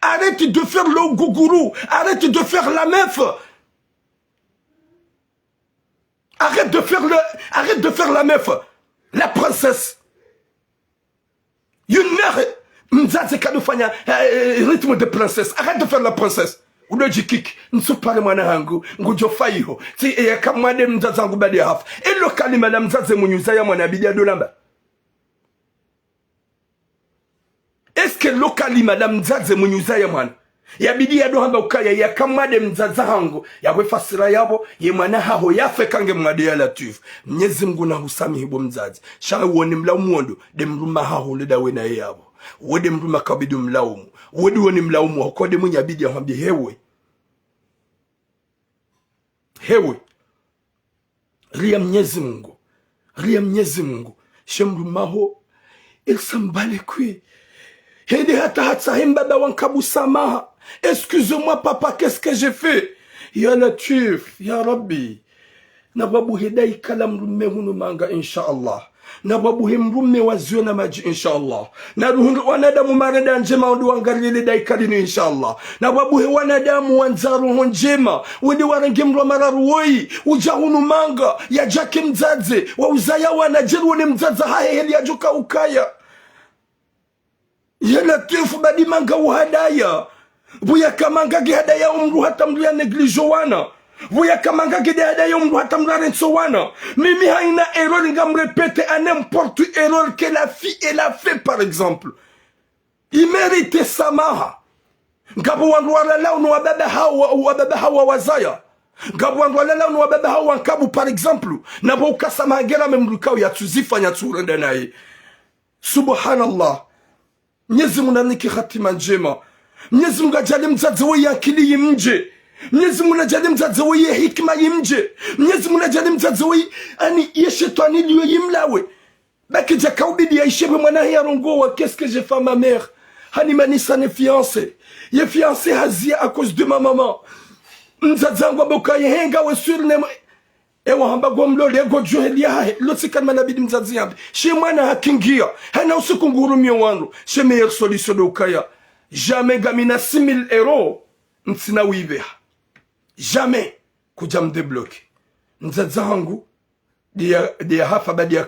Arrête de faire le gougourou. Arrête de faire la meuf. Arrête de faire la meuf. La princesse. Une mère. Mzaze kanufanya rythme de princesse. Arrête de faire la princesse. Ulojikik. Nsupare mwana hangu. Ngujo faiho. Si yakamwade mzazangu badi hafu. Elo kalima na mzaze munyuza ya mwana bidia dolamba. Est-ce que lokali madame mzaze munyuza ya mwana yabidi ya dohamba ukaya ya kamade mzaza hangu ya wefasira yabo ye mwana haho yafe kange mwade ya latif Mwenyezi Mungu na husamihi bo mzazi shawe woni mlaumu wondo de mruma haho leda wena yabo wode mruma kabidu mlaumu wode woni mlaumu wakode mwenye abidi ya hambi hewe ria Mwenyezi Mungu shemrumaho ilsambale kwe. Hede hata hata hembaba wankabu samaha. Excuse-moi papa, qu'est-ce que j'ai fait? Ya Latif, ya Rabbi. Nababu hidai kala mrume hunu manga inshallah. Nababu himrume wazio na maji inshallah. Naruhundu wanadamu marada njema wandu wangarile dai kalini inshallah. Nababu he wanadamu wanzaru njema. Wende warange mrua mararu woi. Uja hunu manga. Ya jake mzaze. Wa uzaya wanajiru wene mzaze hahe heli ya joka ukaya. Ya Latif badi manga uhadaya. Buya kamanga ge hadaya umru hata mru ya neglijo wana. Buya kamanga ge de hadaya umru hata mru ya renso wana. Mimi haina erreur nga mrepete à n'importe erreur que la fille elle a fait par exemple. Il mérite samaha. Ngabu wandu walala unu wababa hawa wazaya. Ngabu wandu walala unu wababa hawa wankabu par exemple. Nabo ukasama gera memrukao ya tuzifa nyaturenda nae. Subhanallah. Mwenyezi Mungu aniki hatima njema. Mwenyezi Mungu ajalie mzazi weye akili yimje. Mwenyezi Mungu ajalie mzazi weye hikma yimje. Mwenyezi Mungu ajalie mzazi weye ani yeshetani liyo yimlawe. Baki jaka ubidi ya ishebe mwanahe ya rongowa. Qu'est-ce que j'ai fait ma mère? Hani manisa ne fiancé. Ye fiancé hazia à cause de ma maman. Mzazi wangu aboka yehenga we sur ne ewa hamba gomlo lego juheli hae lotsikan manabidi mzazi yambi she mwana hakingia hana usiku ngurumio wangu she meilleure solution de ukaya jamais gamina 6000 euros ntsina wibe jamais kuja mdeblock mzazi wangu dia hafa badi ya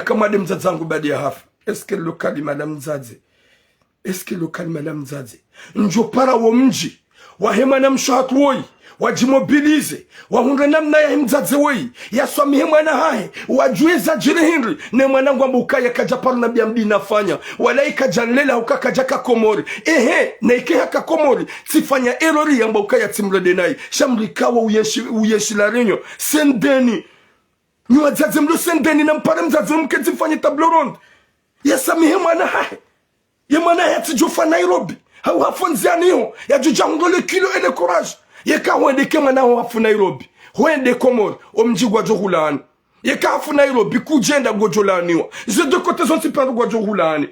kamade mzazi wangu badi ya hafa est-ce que lokali madame mzazi njo para wo mji wahema na mshahatu woi wajimobilize wahunde namna ya mzazi wei yaswamihe mwana hahe wajueza jirehindri ne mwana ngwambu ukaya kajaparu na biamdi nafanya walaika janlela hukakajaka komori na ike haka komori tifanya erori yamba ukaya timrede nai shamrikawa uyeshi la renyo sendeni nyua zazi mlo sendeni na mpare mzazi mke tifanya tablo ronde yasamihe mwana hahe ye mwana hahe tijufa Nairobi hau hafonzi aniho ya jujangole kilo ene courage yeka wende kema na wafu Nairobi wende Komori omjigwa johulani yeka hafu Nairobi kujenda gojolaniwa je de côté sont si par gojohulani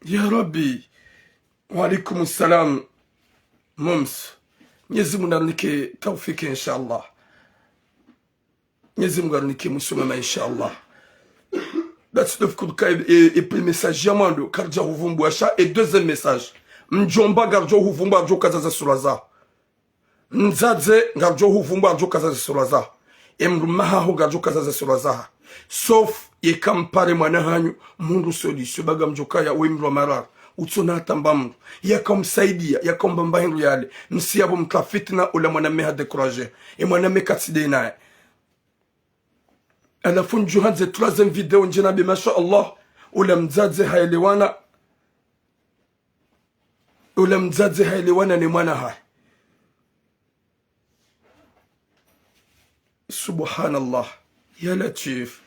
ya Rabbi wa alaikum salam mums Mwenyezi Mungu anike tawfiki inshallah Mwenyezi Mungu anike musoma inshallah that's the coup et puis message yamando karja ruvumbu acha et deuxième message mjomba garjo huvumba arjo kazaza suraza nzadze garjo huvumba arjo kazaza suraza emrumaha ho garjo kazaza suraza sauf yekampare mwana hanyu mundu solution baga mjokaya wemru marar utsona tambamru yakamsaidia yakambamba hindu yale msiabo mtafitna ula mwana meha décourager et mwana mekatide naye alafu njuhanze troisième vidéo njina bi masha Allah ula mzadze haelewana ula mzadze haelewana ni mwana hai subhanallah ya latif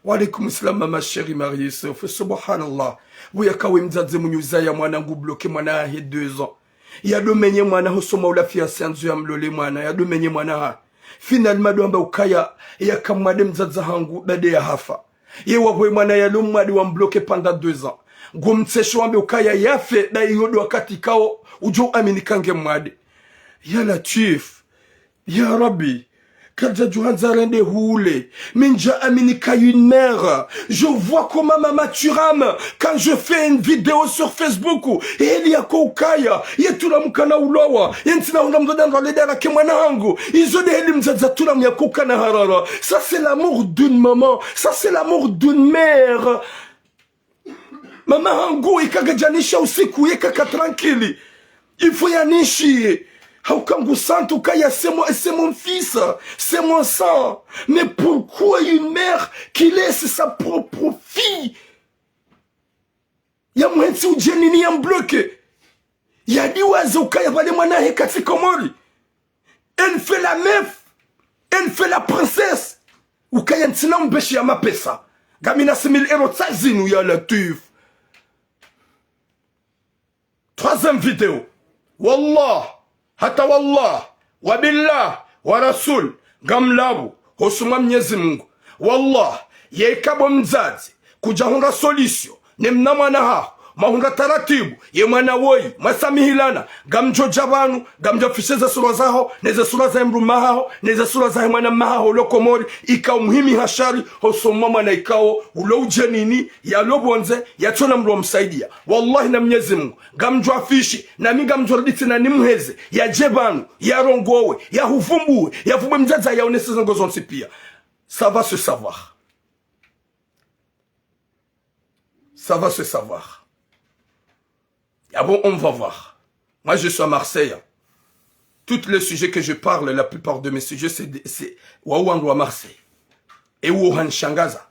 wa alaikum salam ma chérie Marie Yusuf subhanallah wiyakawe mzadze munyuza ya mwana ngubloke mwana ha 2 ans ya domenye mwana hosoma ula fiancé anzu ya mlole mwana ya domenye mwana ha finalement do amba ukaya ya kamade mzadza hangu bade ya hafa ye wabwe mwana ya lumwadi wa mbloke pendant 2 ans gumtsesho ambe ukaya yafe da yodo wakati kao ujo amini kange mwade ya latif ya rabbi Kadja Johanza rende houle. Minja aminika une mère. Je vois comment Mama Turam, quand je fais une vidéo sur Facebook, et elle y a koukaya, yetura mukana ulowa, yentina unamdodan ledera kemwana hangu, izo de helim zaturam ya koukana harara. Ça c'est l'amour d'une maman, ça c'est l'amour d'une mère. Mama hangu ikagajanisha usiku yekaka tranquille. Il faut yanishi. Haukangu santo kaya c'est mon fils, c'est mon sang. Mais pourquoi une mère qui laisse sa propre fille? Ya mwenzi ujenini ya mbloke. Ya diwazo kaya vale mwana hekati komori. Elle fait la meuf, elle fait la princesse. Ukaya ntina mbeshi ya mapesa. Gamina 6000 euros tazinu ya latif. Troisième vidéo. Wallah. Hata wallah, wabillah, wa rasul, gamlabu, hosuma Mwenyezi Mungu. Wallah, yekabo mzazi, kujahunga solisio, ni mnamwana hao, mahunga taratibu, ye mwana woi, masamihilana, gamjo jabanu, gamjo fisheza sura zao, neze sura za mru mahao, neze sura za mwana mahao lokomori, ikao muhimi hashari, hosuma mwana ikao, ulo ujenini, ya lobonze, ya chona mru msaidia. Wallahi na Mwenyezi Mungu, gamjo afishi, na mi gamjo raditi na nimheze, ya jebanu, ya rongowe, ya huvumbuwe, ya vumbe mzaza ya unese zangozonsi pia. Ça va se savoir. Ça va se savoir. Ah bon, on va voir. Moi, je suis à Marseille. Tous les sujets que je parle, la plupart de mes sujets, c'est Ouaouandou à Marseille. Et Wuhan Shangaza.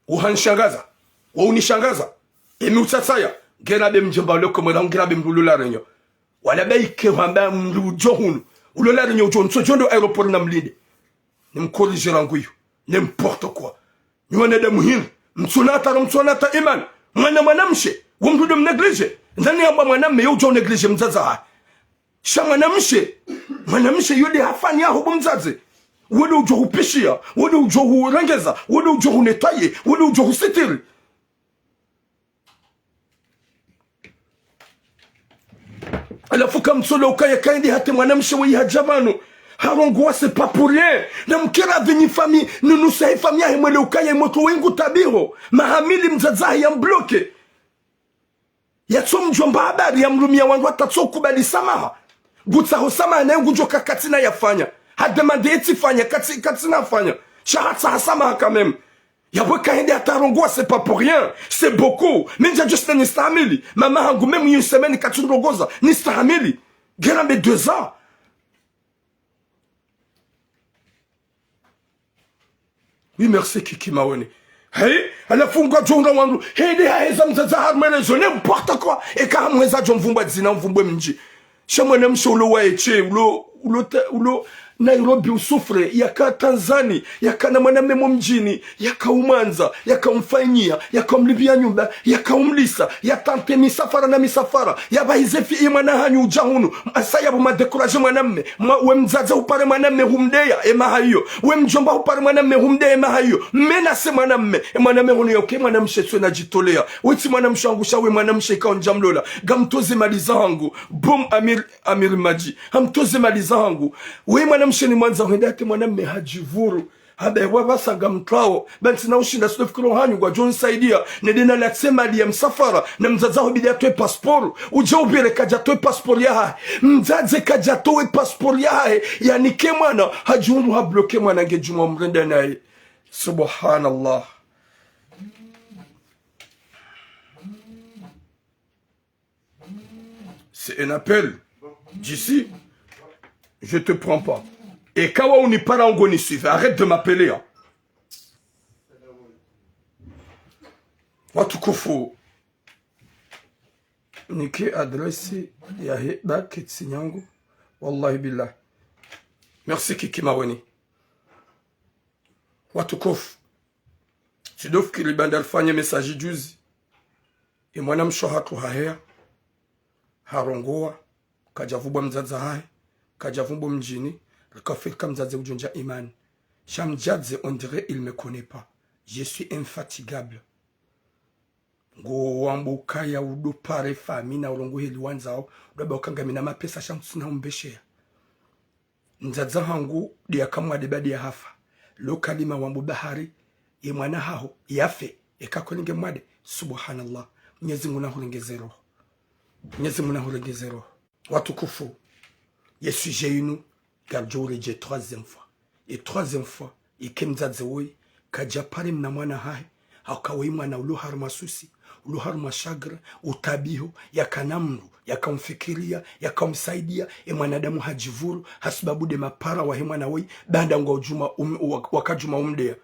Wuhan Shangaza. Wuhan Shangaza. Et Moutsatsaya. Genabe mjambalo komoda, genabe mlula renyo. Walabe ike wamba mlujohunu. Ulula renyo jonso jondo aéroport namlide. Nimkorije ranguyo. N'importe quoi. Nywane de muhim. Mtsonata iman. Mwanamshe. Wumdudu mneglige. Ndani yamba mwanamme yujo neglige mzaza. Sha mwanamshe yule hafani ya hubu mzaze. Wode ujo hupishia. Wode ujo hurengeza. Wode ujo hunetaye. Wode ujo husitiri. Alafu kamsolo ukaya kaindi hati mwanamshe wa ihajabanu. Harongwa c'est pas pour rien. Na mkera veni famille. Nunusa hii famille himwele ukaya imoto wengu tabiho. Mahamili mzaza ya mbloke. Yatso mjomba habari ya mrumia wangu atatso kubali samaha. Gutsa hosama na ngujo kakatina yafanya. Hademande eti fanya katina fanya. Shahatsa hasama quand même. Yabweka hende atarongwa c'est pas pour rien. C'est beaucoup. Minja juste nistahamili. Mama hangu même une semaine katunrogoza nistahamili. Gerambe 2 ans. Oui merci Kiki Maone. Hey, anafunga jonga wangu. Hey, de haeza mzaza harmelezo. N'importe quoi. Et quand mweza jomvumba zina mvumbwe mji. Shamwana msho ulo waeche. Ulo Nairobi usufre. Yaka Tanzania. Yaka na mwana memo mjini. Yaka umanza. Yaka umfanyia. Yaka umlibia nyumba. Yaka umlisa. Yatante misafara na misafara. Yaba hizefi imana hanyu ujahunu. Asaya bu madekuraje mwanamme. We mzaza upare mwanamme humdeya. Ema hayo. We mjomba upare mwanamme humdeya. Ema hayo. Mena se mwanamme. Mwanamme hunu yoke mwanamshe suwe na jitolea. Weti mwanamshe angusha we mwanamshe ika onjamlola. Gamtoze maliza hangu. Boom Amir Maji. Hamtoze maliza hangu. We mwanamshe ni mwanza huenda ate mwanamme hajivuru. habe wabasanga mtrao banti na ushinda sidofikiro hanyu kwa John saidia nedena la tsema ya msafara na mzazaho bidi atoe passport uje ubire kaja toe passport yahe mzaze kaja toe passport yahe yani ke mwana hajundu ha bloke mwana ngejuma mrenda naye subhanallah. C'est un appel d'ici, je te prends pas. Et quand on n'est pas là, on n'y suit. Arrête de m'appeler. Hein. Watukufu. Niki adresse yahe baketsi nyangu. Wallahi billah. Merci Kiki Maweni. Watukufu. Sidofu kilibanda alfanya message juzi. E mwana mshohatu hahea. Harongoa. Kajavubwa mzaza hae. Kajavubwa mjini. Rikafirika mzaze ujonja imani. Shamjadze on dirait il me connaît pas. Je suis infatigable. Ngo wambuka ya udo pare famina ulongo hili wanzao. Udaba ukangamina mapesa shamsuna umbeshea. Nzaza hangu diya kamwa debadi ya hafa. Lo kalima wambu bahari. Ye mwana hao yafe. Eka kolinge mwade. Subhanallah. Mwenyezi Mungu nahulengeze roho. Mwenyezi Mungu nahulengeze roho. Watukufu. Yesu jeinu. Garjo reje troisième fois. Et troisième fois. Ikemzaze woi. Kajapari mna mwana hai. Haukawe mwana uluharu masusi. Uluharu mashagra. Utabiho. Yakanamru. Yakamfikiria. Yakamsaidia. E mwanadamu hajivuru. Hasibabu de mapara wa hemwana woi. Banda unga ujuma wakajuma umdea.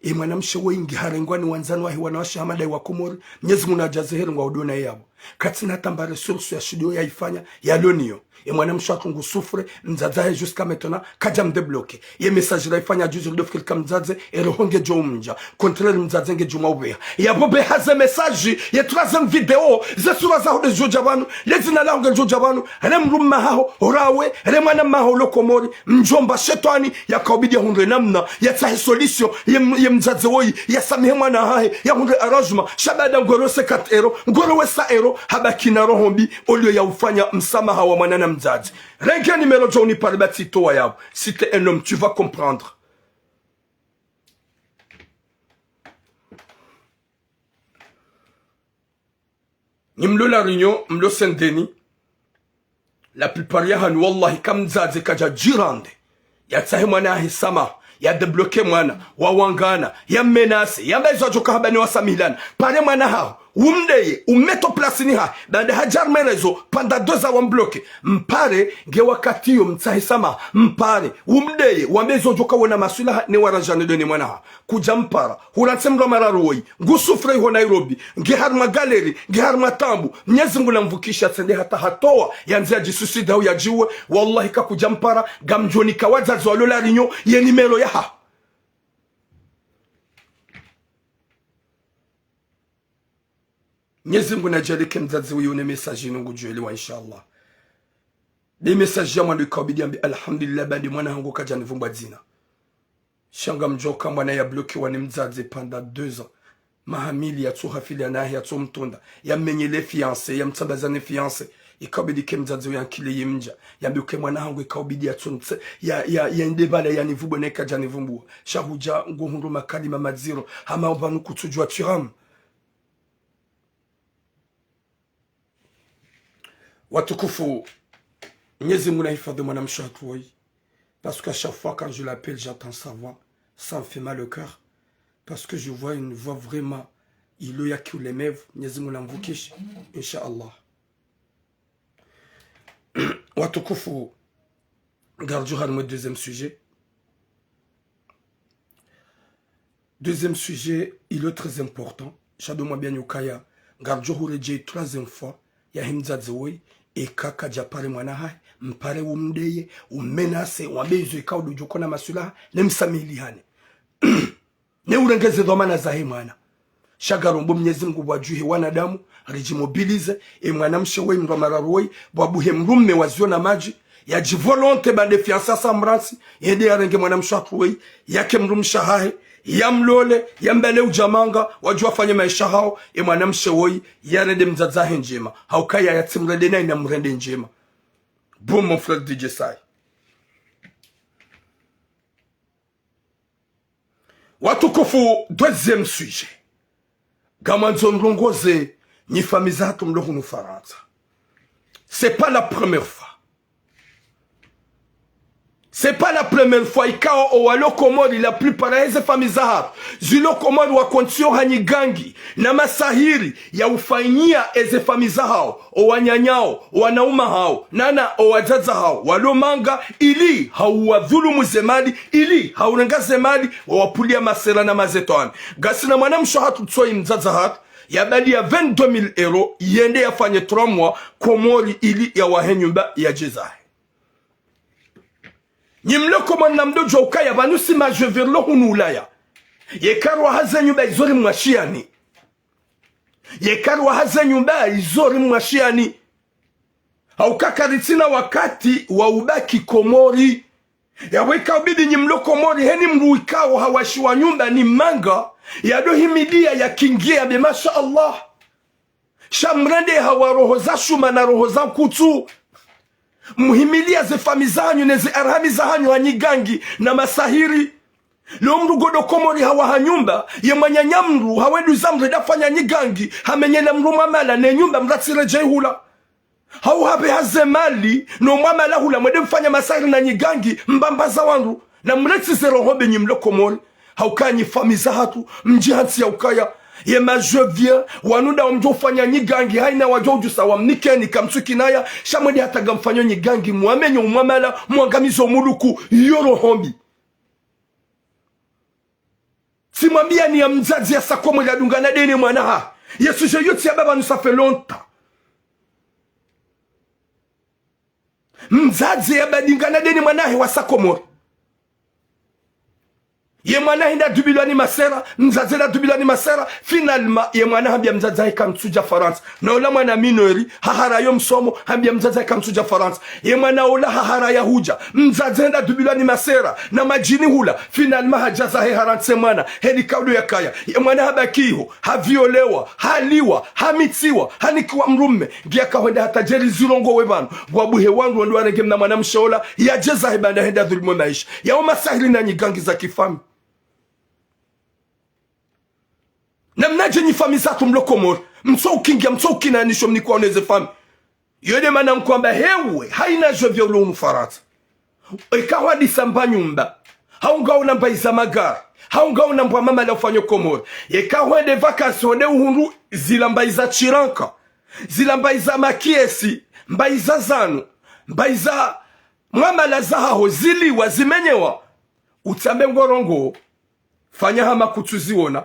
E mwanamshe woi ngiharengwani wanzanu wahi wanawashe hamadai wakumori. Mnyezi muna jazeheri nga udona yabo. Katina hatambare sursu ya studio ya ifanya ya lonio. E mwanamshe wakungu sufre mzazahe jusqu'à maintenant kaja mdebloke. Ye message la ifanya juzi lidofiki lika mzaze erohonge jo umja. Kontreli mzaze nge juma ubeha. Ya bobe haze message ye troisième video ze sura za hude jojabanu. Lezina la hunge jojabanu. Ele mrumma hao orawe. Ele mwanamma hao lokomori. Mjomba shetani ya kaubidi ya hundre namna. Ya tahi solution ye mzaze woi. Ya samihe mwana hae. Ya hundre arrangement. Shabada ngoro 4 ero. Ngoro wesa ero. Habakina rohombi. Olio ya ufanya msamaha wa mwanana mzazi. Rengia numéro Johnny par batito wa yabo. Si t'es un homme, tu vas comprendre. Nimlo la Réunion, mlo Saint-Denis. La plupart ya hanu wallahi kam mzazi kaja jirande. Ya tsahi mwana hisama. Ya debloke mwana. Wawangana. Ya menase. Ya mbezo joka habani wa samilana. Pare mwana hao. Umdeye, umeto plasini ha. Bande hajar merezo, panda 2 ans wambloke. Mpare, ge wakati yo mtsahisama. Mpare, umdeye, wamezo joka wana masula ne warajane de ne mwana ha. Kuja mpara, huransemra mararoi. Ngusufrei ho Nairobi. Ge harma galeri, ge harma tambu. Mnyezi ngula mvukisha tsende hata hatoa. Yanzia jisusi hau ya jiwe. Wallahi ka kuja mpara. Gamjoni kawaza zwalo la Rinyo. Ye nimero ya ha. Mwenyezi Mungu najalike mzazi huyu ne message nungu juelewa inshallah. Ni message ya mwandu kaubidi ambi alhamdulillah bandi mwana hangu kaja nivumba zina. Shanga mjoka mwana ya bloki wani mzazi panda 2 ans. Mahamili ya tsu hafili ya nahi ya tsu mtunda. Ya menyele fiancé, ya mtabazane fiancé. Ikaubidi ke mzazi huyu ankile ye mja. Ya mbiuke mwana hangu ikaubidi ya tsu mtse. Ya ndebala ya nivubo ne kaja nivumbu. Shahuja nguhundu makali mamadziro. Hama ubanu kutujua tiramu. Watukufu, Mwenyezi Mungu nahifadhi mwanamsho hatuoi. Parce qu'à chaque fois quand je l'appelle, j'entends sa voix. Ça me fait mal au cœur. Parce que je vois une voix vraiment. Il y a qui les mève. Mwenyezi Mungu namvukish. Inch'Allah. Watukufu, gardons le deuxième sujet. Deuxième sujet, il est très important. Shadow bien yukaya. Gardons le troisième fois. Ya himzazi woi. Eka kaja pare mwana hai. Mpare umdeye. Umenase. Wabezo ika udujuko na masulaha. Nemsamilihane. Ne urengeze dhamana za hii mwana. Shagarombo Mwenyezi Mungu wajuhi wanadamu. Rijimobilize. E mwana mshewoi mramararoi. Wabuhe mrumme wazio na maji. Ya jivolonte bande fiansa samransi. Yede ya renge mwana mshatuwei. Yake mrumsha hai. Ya mlole, ya mbele ujamanga, wajua fanye maisha hao, ya mwanamshe woi, ya rende mzazahe njema. Haukaya ya timrede na ina mrende njema. Boom, mon frère DJ Sai. Watukufu, deuxième sujet. Gamanzo mlongoze ni famiza hatu mlohu nufaranza. C'est pas la première fois. C'est pas la première fois ikao owalo komori la plupart ya famiza hatu. Zilo komori wa kontio hanyigangi na masahiri ya ufanyia eze famiza hao. Owanyanyao, wanauma hao, nana owajaza hao. Walo manga ili hauwadhulumu zemali, ili haurengaze mali, wawapulia masera na mazetoani. Gasi na mwanamsho hatu tsoi mzaza hatu. Ya bali ya 22,000 € yende ya fanye 3 mois komori ili ya wahenyumba ya jezahe. Nyimlo komori na mdojo ukaya banusi majeverlo hunu ulaya. Yekarwa haze nyumba izori mwashiani. Yekarwa haze nyumba izori mwashiani. Haukakaritina wakati wa ubaki komori. Ya weka ubidi nyimlo komori heni mruikao hawashi wa nyumba ni manga. Ya dohimidia ya kingia be masha Allah. Shamrande hawa roho za shuma na roho za kutu. Muhimilia ze famizanyu neze arhami za hanyu hanyigangi na masahiri. Leo mrugodo komori hawa hanyumba. Ye mwanyanyamru hawedu zamre dafanya nyigangi. Hamenyele mru mamala ne nyumba mratire jehula. Hau habe haze mali no mamala hula mwede mfanya masahiri na nyigangi mbambaza wangu. Na mreti zero hobe nyimlo komori. Haukanyi famiza hatu mjihansi ya ukaya. Ye majevien wanuda wamjofanya nyigangi haina wajojusa wamnikeni kamsuki naya shamwedi hata gamfanyo nyigangi muamenyo umamala muangamizo muluku yoro hombi. Simambia ni ya mzazi ya sakomo ya dungana dene mwanaha. Yesu je yoti ya baba nusafe lonta. Mzazi ya badingana dene mwanahe wa sakomo. Ye mwana hinda dubilani masera, mzazi la dubilani masera, finalement ye mwana hambia mzazi haika mtuja France. Na ola mwana minori, hahara yo msomo, hambia mzazi haika mtuja France. Ye mwana ola hahara ya huja, mzazi hinda dubilani masera, na majini hula, finalement hajaza he harantse mwana, hedi kaudu ya kaya. Ye mwana habakiho, haviolewa, haliwa, hamitiwa, hanikiwa mrumme, gia kahwende hata jeri zirongo webanu, wabuhe wangu wandu wanegem na mwana mshola, ya jeza hebanda henda dhulimo maisha. Ya umasahili na nyigangi za kifami. Na mnaje ni fami zatu mlokomor. Mso ukingia, mso ukinanisho mnikuwa oneze fami. Yode mana mkwamba hewe, haina jovya ulu unufarata. Ikawa disamba nyumba. Haunga unamba izamagari. Haunga unamba mama la ufanyo komor. Ikawa ende vakasi wade uhunru zilamba iza chiranka. Zilamba iza makiesi. Mba iza zanu. Mba iza mama la zahaho zili wazimenyewa. Utambe ngorongo. Fanya hama kutuziona.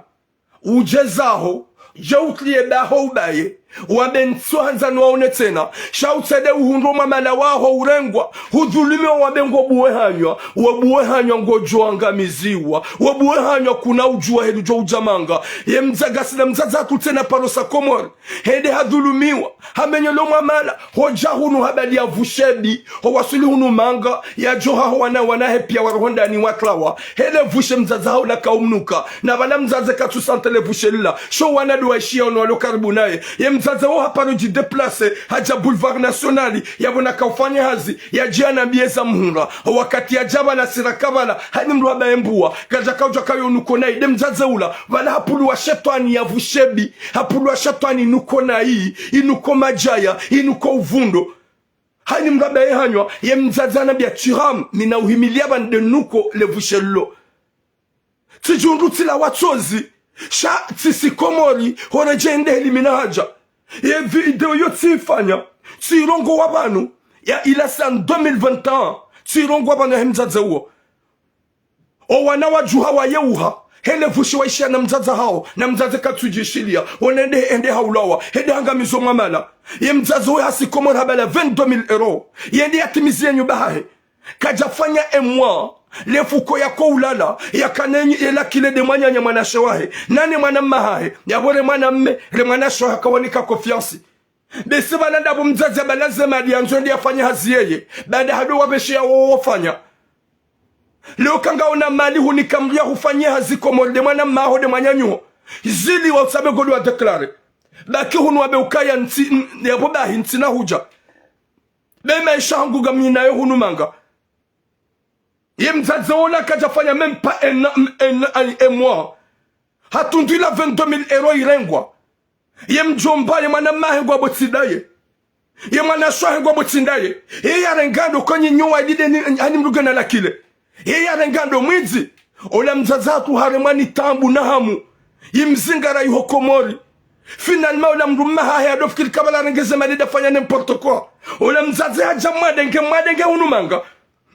Ujezaho, jautliye baho ubaye, wabenso hanzanu waone tena, shautede uhundu mamala waho urengwa, hudhulime wabengo buwe hanywa ngojo angamiziwa, wabuwe hanywa kuna ujua helu jo ujamanga, ye mzagasi na mzazatu tena parosa komori, hede hadhulumiwa, hamenyolo mamala, hoja hunu habadi ya vushebi, wasuli hunu manga, ya joha wana hepia warohonda ni watlawa, hede vushe mzazao la kaumnuka, na wala mzaze katusantele vushe lila, sho wana duwaishia ono karibu naye, ye mzaze wo hapano jideplase, haja boulevard nationali, ya wana kaufanya hazi, ya jiana bieza mhunga, wakati ya jaba na sirakabala, hani mruaba embua, kaja kauja kayo nukonai, de mzaze ula, wala hapulu wa shetwani ya vushebi, hapulu wa shetwani nukonai, inuko majaya, inuko uvundo, hani mruaba ehanywa, ye mzaze anabia tiram, mina uhimilia bande nuko le vushelo. Tijundu tila watozi, sha tisi komori, horejende elimina haja. Ye video yo tifanya, tirongo wabanu, ya ilasa 2021, tirongo wabanu ya mzaze uo. O wanawa juha wa yeuha, hele vushi wa isha na mzaze hao, na mzaze katujishilia, onende ende haulawa, hede hangamizo mamala. Ye mzaze uo hasi komori habala 22,000 €, yende yatimizie nyubahe, kajafanya emwa, le fuko yako ulala ya kanenyi ela kile de mwanya nya mwana shawahe nani mwana mahahe ya bore mwana mme le mwana shawahe kawanika confiance bese bana ndabu mzazi balazema alianzo ndi afanya hazi yeye baada hado wabeshia wofanya leo kanga una mali hunikamlia hufanyia hazi komori de mwana maho de mwanyanyo zili wa usabe godo wa declare baki hunu wabe ukaya nti ya boba hinti na huja bema ishangu gamina yo hunu manga Ye mzazi ona kajafanya même pas un mois. Hatundi la 22 000 euros irengwa. Ye mjomba ye mwana mahengwa botsidaye. Ye mwana shwahengwa botsindaye. Ye yarengando kwenye nyuwa ilide hani mrugana la kile. Ye yarengando mwizi. Ola mzazi hatu haremani tambu na hamu. Ye mzingara yuho Komori. Finalement ola mruma haya dofikiri kabala rengeze madida fanya n'importe quoi. Ola mzazi haja mwade unumanga.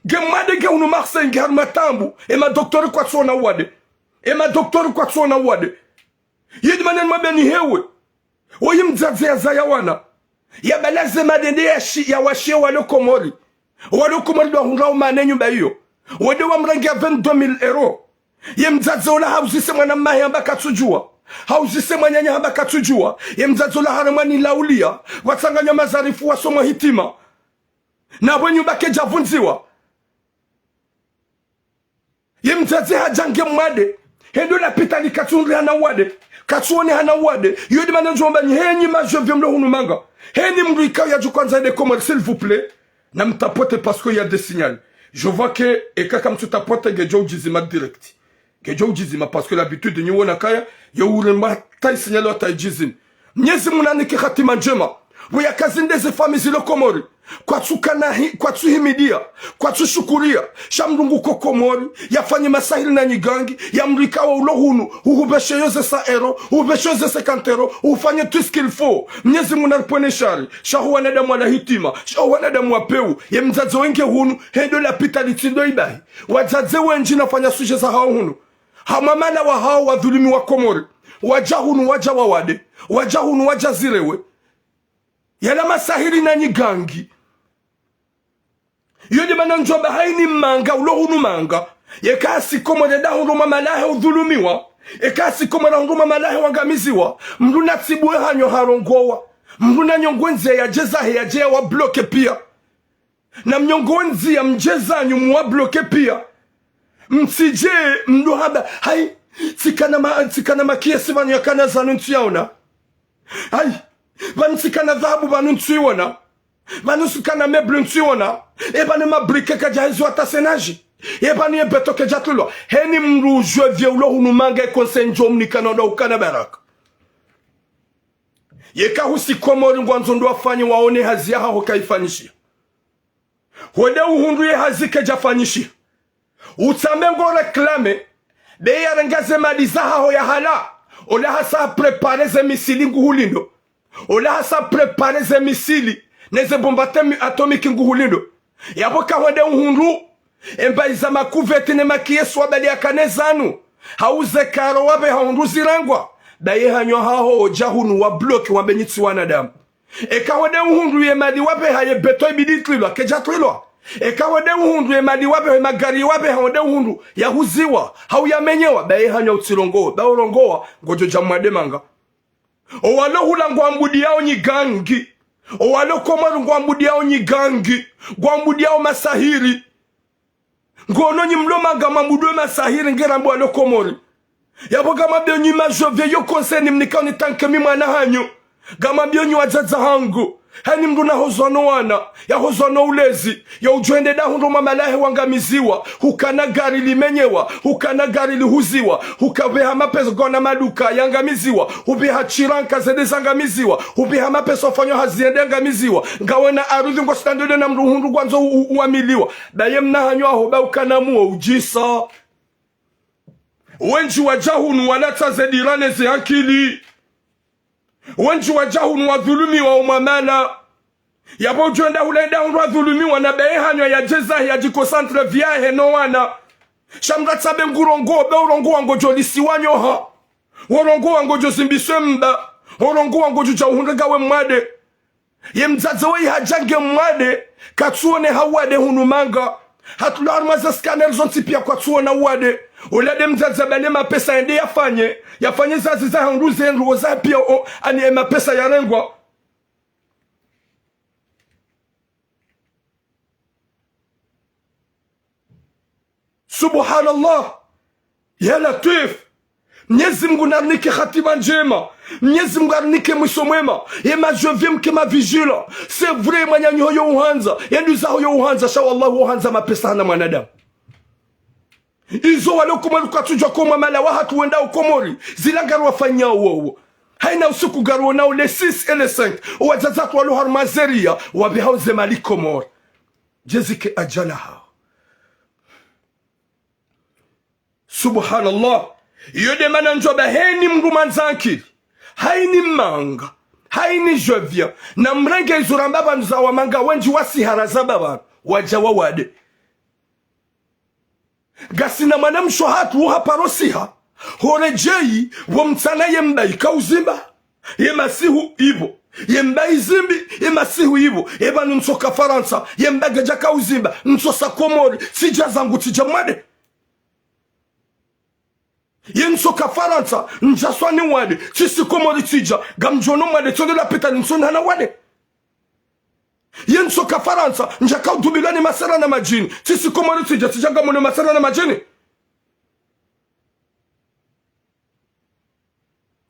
Ge unu Marseille nge harma tambu. E ma doktori kwa tsona wade. Ye di manen mabeni hewe. Oye mzazi ya zayawana. Ya balaze madende ya washie walo Komori. Walo Komori do hunga umane nyumba hiyo. Wade wa mrangi ya 22 000 euros. Ye mzazi ola hauzise mwana mahi amba katujua. Hauzise mwanyanya hamba katujua. Ye mzazi ola haramani laulia. Watsanganya mazarifu wa somo hitima. Na wenyu bake javunziwa. Ye mzazi hajange mwade. Hendo la pita ni katunri hana wade. Katuoni hana wade. Yodi manenjomba ni henyi majovye mlo hunumanga. Henyi mruika ya jukwanza de Komori, s'il vous plaît. Na mtapote parce qu'il y a des signaux. Je vois que, et quand tu tapote, gejo ujizima direct. Gejo ujizima parce que l'habitude ni wona kaya, ya uremba tai signalo tai jizim. Mnyezi munaniki khatima njema. Waya kazinde ze fami zilo Komori. Kwa tuhimidia, kwa tushukuria, shamrungu ko Komori, yafanye masahili na nyigangi, ya mrika wa ulohunu, uhubeshe yoze sa ero, uhubeshe yoze 50 euros, ufanye tout ce qu'il faut. Mnyezi munaripone shari, shahu wanadamu wala hitima, shahu wanadamu wapeu, ye mzaze wenge hunu, hendo la pita litindo ibahi. Wazaze wenji nafanya suje za hao hunu. Hamamana wa hao wa dhulumi wa Komori, waja hunu waja wawade, waja hunu waja zirewe. Yala masahili na nyigangi. Yodi mananjomba haini manga ulohunu manga. Yekasi Komori da huruma malahe udhulumiwa. Yekasi Komori huruma malahe wangamiziwa. Mruna tibue hanyo harongowa. Mruna nyongwenze ya jeza ya jea wa bloke pia. Na mnyongwenzi ya mjeza nyumu wa bloke pia. Msije mduhaba. Hai, tikana makiesi vanyo ya kana zanu ntuyaona. Hai, vansikana dhahabu vanu ntuiwana. Vanusikana meble ntuiwana. Ebani mabrike kajahizu atasenaji. Ebani ebeto kejatulwa. Heni mrujwe vye ulo hunumanga konsenjo mnikana na ukana baraka. Yeka husi Komori ngwanzondo wafanye waone hazi ya hao kaifanishi. Wede uhunduye hazi kejafanishi. Utamengo reklame. Beya rengaze maliza hao ya hala. Ola hasa prepare ze misili nguhulindo. Ola hasa prepare ze misili. Neze bombate atomiki nguhulindo. Yaboka wade uhundu. Emba izama kuveti ne makie swabali ya kanezanu. Hauze karo wabe haundu zirangwa. Daye hanyo hao ojahunu wa bloki wabenyitsi wanadamu. Eka wade uhundu ye mali wabe haye beto ibiditrilwa kejatrilwa. Eka wade uhundu ye mali wabe magari wabe hawade uhundu ya huziwa. Hau ya menyewa. Daye hanyo utirongo. Da urongowa ngojo jamwade manga. Owalo hula ngwambudi yao nyigangi. Owalo Komori ngwambudi yao nyigangi. Ngwambudi yao masahiri. Ngono nyimloma gama mudwe masahiri ngerambu walo Komori. Yabo gama biyo nyima jove yo konseni mnika unitanke mima na hanyo. Gama biyo nyi wajaza hangu. Hani mduna hozono wana. Ya hozono ulezi. Ya ujuende da hunduma malahe wangamiziwa. Hukana gari limenyewa. Hukana gari lihuziwa. Hukabeha mapeso gona maduka yangamiziwa. Hubeha chiranka zede zangamiziwa. Hubeha mapeso fanyo haziende yangamiziwa. Ngawena arudhi ngo standode na mruhundu gwanzo uamiliwa. Daye mna hanyo ahoba ukanamuwa ujisa. Wenji wajahunu wanata zedirane ze hankili. Wenji wajahunu wadhulumi wa umamana. Yabo juenda hulenda wadhulumi wana behanyo ya jeza ya jikosantre vya heno wana. Shamratsabe ngurongo be urongo wangojo lisiwanyo ha. Urongo wangojo zimbiswe mba. Urongo wangojo jauhungawe mwade. Ye mzaze wei hajange mwade. Katuone hawade hunumanga. Hatularma za scanner zonti pia kwa tuona wade. Ulade mzaze bale mapesa ende yafanye. Yafanye zazi za handuze nruoza pia ani mapesa ya rengwa. Subhanallah. Ya Latif. Mwenyezi Mungu narnike khatima njema. Mwenyezi Mungu narnike mwisho mwema. Yema jovye mkema vigila. C'est vrai manyanyo yo uhanza. Yendu za yo uhanza. Shaw Allah uhanza mapesa hana mwanadamu. Izo wale Komori kwa tujwa koma mala wa hatu wenda Komori zila garu wafanya uwo haina usiku garu nao le 6 et le 5 wajazatu walu harmazeria wabihauze mali Komori jezike ajala hao. Subhanallah. Yode mana njoba heni mrumanzankili haini manga haini jovia na mrenge izuramba bantu za wamanga wenji wasi harazaba banu wajawa wade gasina manamsho hatu uha parosiha horejei wamtana yembai kauzimba yemasihu ibo yembai zimbi yemasihu ibo ebanu nsoka Faransa yembageja kauzimba nsosa Komori sija zangu tijamade yensoka Faransa njaswani wade sisi Komori tija gamjono mwade tsondo la pita nsona na wade yensoka Faransa njaka dubilani masara na majini sisi Komori tija tijanga mwana masara na majini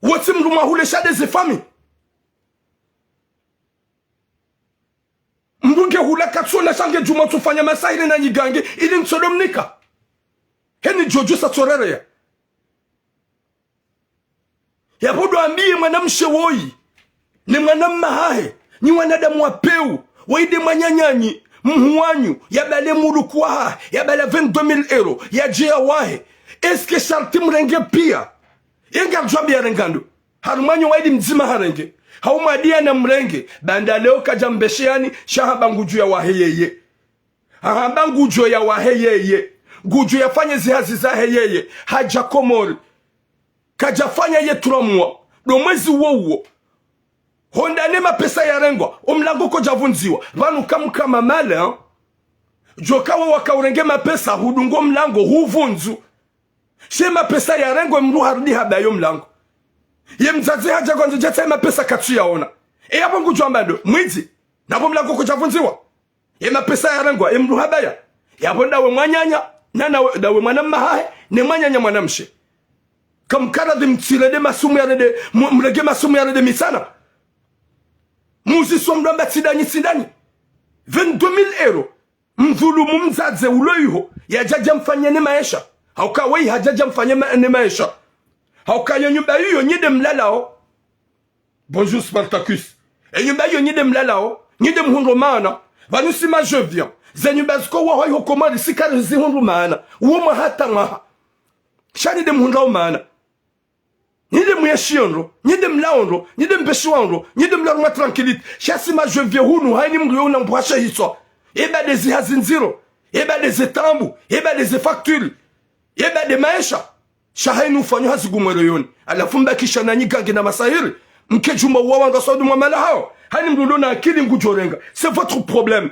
wati mruma hule shade zefami mrunge hula katsona shange juma tufanya masahili na nyigange ili nsodomnika heni jojo sa tsorere ya yapodo ambiye mwanamshe woyi ni mwanammahahe ni wanadamu wapeu waide manyanyanyi mhuwanyu yabale mulukuwaha yabale 22,000 euro yajea wahe eske sharti mrenge pia yenga jwabi ya rengando harumanyo waidi mzima harenge haumadia na mrenge banda leo kajambesheani shahaba nguju ya waheyeye ahamba nguju ya waheyeye nguju ya fanye zihazi za heyeye haja Komori kajafanya ye turamwa do mwezi wowo honda nema pesa ya rengwa omlango ko javunziwa vanu kama mala jokawa wakaurenge mapesa hudungo mlango huvunzu shema pesa ya rengwa mru harudi habayo mlango ye mzazi haja kwanza jata mapesa katsu yaona hapo ngujwa mbando mwizi napo mlango ko javunziwa ye mapesa ya rengwa mru habaya yapo ndawe mwanyanya nana dawe mwanammahahe ne mwanyanya mwanamshe kamkara de mtile de masumu ya de mrege masumu ya de misana muzi somdomba sidani 22,000 euro mvulumu mzaze uloiho ya jaja mfanye ne maisha hauka wei hajaja mfanye ne maisha hauka nyumba hiyo nyide mlalao bonjour Spartacus nyumba hiyo nyide mlalao nyide mhundo maana vanusi majovia za nyumba ziko wa hiyo Komori sikari zihundu maana uomo hata maha shani de mhundo maana nide muyashionro nide mlaonro nide mpeshiwanro nide mlaruma tranquilite shasima je vie hunu haini mngu yona mbwasha hiso eba des hazinziro eba des etambu eba des factures eba de maisha shahainu fanyo hazigumwero yoni alafumba kisha na nyigange na masahiri mkejuma uwawa ngasodu mwamala hao haini mngu na akili mgujorenga c'est votre problème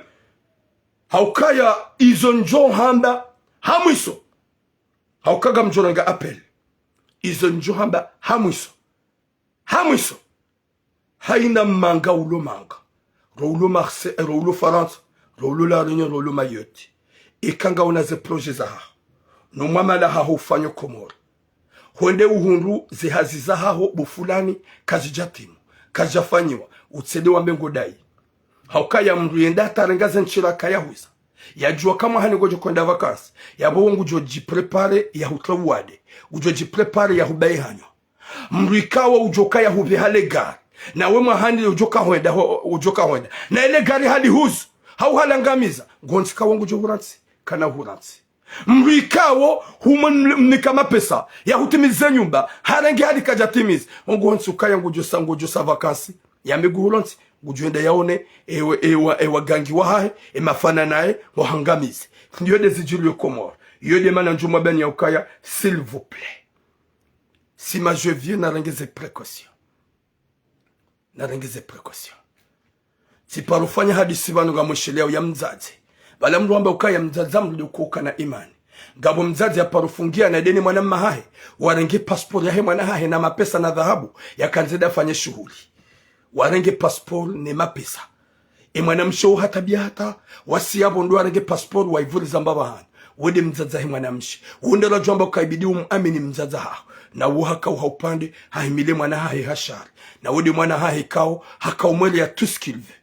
haukaya izonjo hamba hamwiso haukaga mjorenga appel izo njohamba hamwiso haina manga ulo manga roulo Marseille roulo France roulo La Réunion roulo Mayotte ikanga unaze projet za no mwamala haho ufanyo Komori honde uhundu zihazi za haho bufulani kazijatimu kajafanyiwa utsede wa mbengo dai haukaya mndu yenda tarengaza nchira kayahuza yajua kama hani gojo kwenda vacances yabo wangu joji prepare ya hutawade ujoji prepare ya hubai hanyo mrikawa ujoka ya hubi hale gari na wema hani ujoka hoenda na ile gari hali huzu hau halangamiza gontika wangu jo huransi kana huransi mrikawo humanika mapesa ya hutimiza nyumba harangi hadi kajatimiza wangu hansuka yangu jo sango jo sa vacances ya miguhuransi gujuenda yaone ewa gangi wahahe emafana nae wahangamize ndiyo dezijulu Komori yode mana njuma bani ya ukaya s'il vous plaît si ma je viens narengeze précaution si parufanya hadisi banu ga musheleo ya mzazi bala mru amba ukaya mzazi mru kuka na imani gabo mzazi ya parufungia na deni mwana mahahe warenge passport ya he mwana hahe na mapesa na dhahabu ya kanzeda fanye shughuli warenge passport ne mapesa mwanamshe hatabia hata wasiyabo ndo warenge passport waivuri zambaba hana wede mzaza he mwanamshe wundala jwamba ukaibidi amini mzaza hao na uhaka uhaupande haimile mwana hahe hashari na wede mwana hahe kao haka umwele ya tuskilve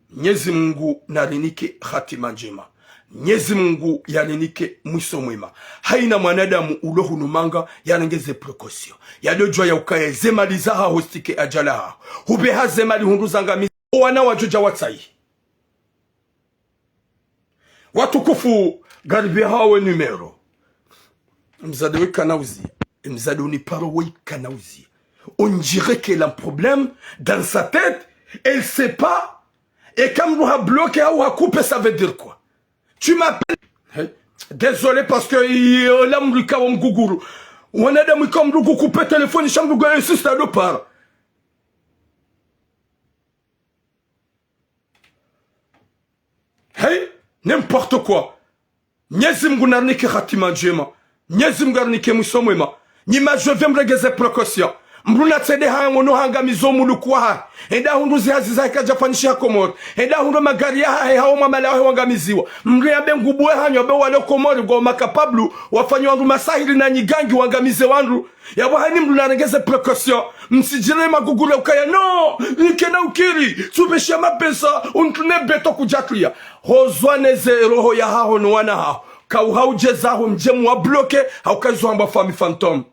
Mwenyezi Mungu narinike hatima njema Mwenyezi Mungu yaninike mwiso mwema. Haina mwanadamu ulohunumanga yanengeze precaution. Yadojwa ya ukaye zemali zaha hostike ajalaha. Hubeha zemali hunduzanga mizi. Wana wajoja watai. Watukufu garibi hawe numero. Mzadewe kanauzi. Mzadewe uniparowe kanauzi. On dirait qu'elle a un problème dans sa tête. Elle ne sait pas. Et quand on a bloqué ou a coupé, ça veut dire quoi? Tu m'appelles. Hey. Désolé parce que là, on a un gougourou. On a des comme nous coupé le téléphone, il chambre de insiste à deux parts. Hey, n'importe quoi. Nyezim gunarnike khatima jema. Nyezim garnike musomema. Nima je vais me regazer précaution. Mbruna tsede hango no hanga mizomu lukwa. Enda hundu zihazi za kajafanisha komori. Enda hundu magari ya hao mamala hao wangamiziwa. Mria bengubwe hanyo be wale komori go makapablu wafanyo wandu masahili na nyigangi wangamize wandu. Ya wahani mbruna regeze précaution. Msijire magugule ukaya no. Nikena ukiri. Subesha mapesa untune beto kujaklia. Hozwaneze roho ya hao no wana hao. Kau haujezaho mjemu wa bloke haukazu hamba fami phantom.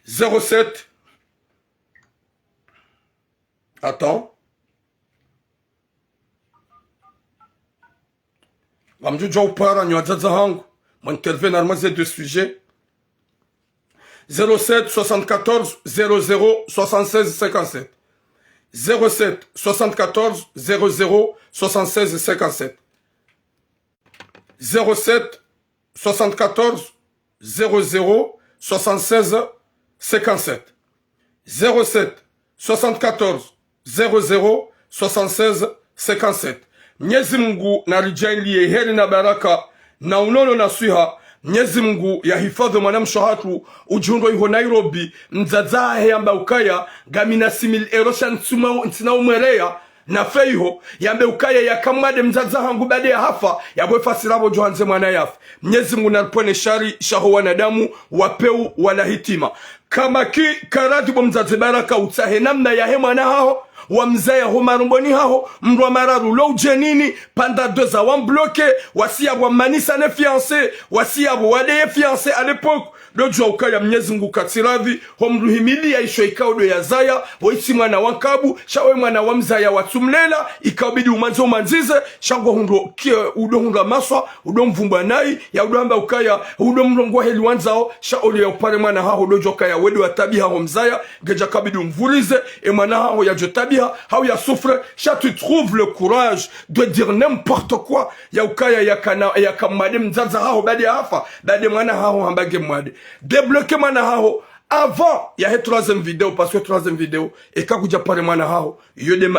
07. Attends. Amju Jopara, nous avons intervenu dans ces deux sujets. 07 74 00 76 57. 07 74 00 76 57. 07 74 00 76 57. 07 74 00 76 57. Mwenyezi Mungu na rijalie heri na baraka na unono na swiha. Mwenyezi Mungu ya hifadhi mwanamshohatu ujundo iho Nairobi mzazahe yamba ukaya gamina simil erosha ntina umwerea na feiho yambe ukaya ya kamade mzazaha ngubade ya hafa ya bwefa sirabo johanze mwana yafa. Mwenyezi Mungu naripone shari shaho wanadamu wapeu wala hitima. Kama ki karatibo mzaze baraka utahe namna ya hema na hao wa mzaya ho marumboni hao mrwa mararu lo ujenini panda doza wambloke wasi yabo manisa ne fiancé wasi yabo wadeye fiancé à l'époque dojo ukaya Mwenyezi Mungu katiravi ho mruhimili ya isho ikaudo ya zaya ho isi mwana wankabu shawe mwana wa mzaya watumlela ikabidi umanze umanzize shango hundo kia udo hunda maswa udo mvumba nai ya udo hamba ukaya udo mrongo heli wanzao shaoli ya upare mwana hao dojo ukaya wedu wa tabi hao mzaya geja kabidi umvulize e mwana hao ya jotabi how ya souffre, cha tu trouves le courage de dire n'importe quoi. Ya ukaya ya kana ya kamade mzaza hao bade hafa bade mwana hao hambage mwade débloquer mwana hao avant ya he troisième vidéo parce que troisième vidéo et kakuja pale mwana hao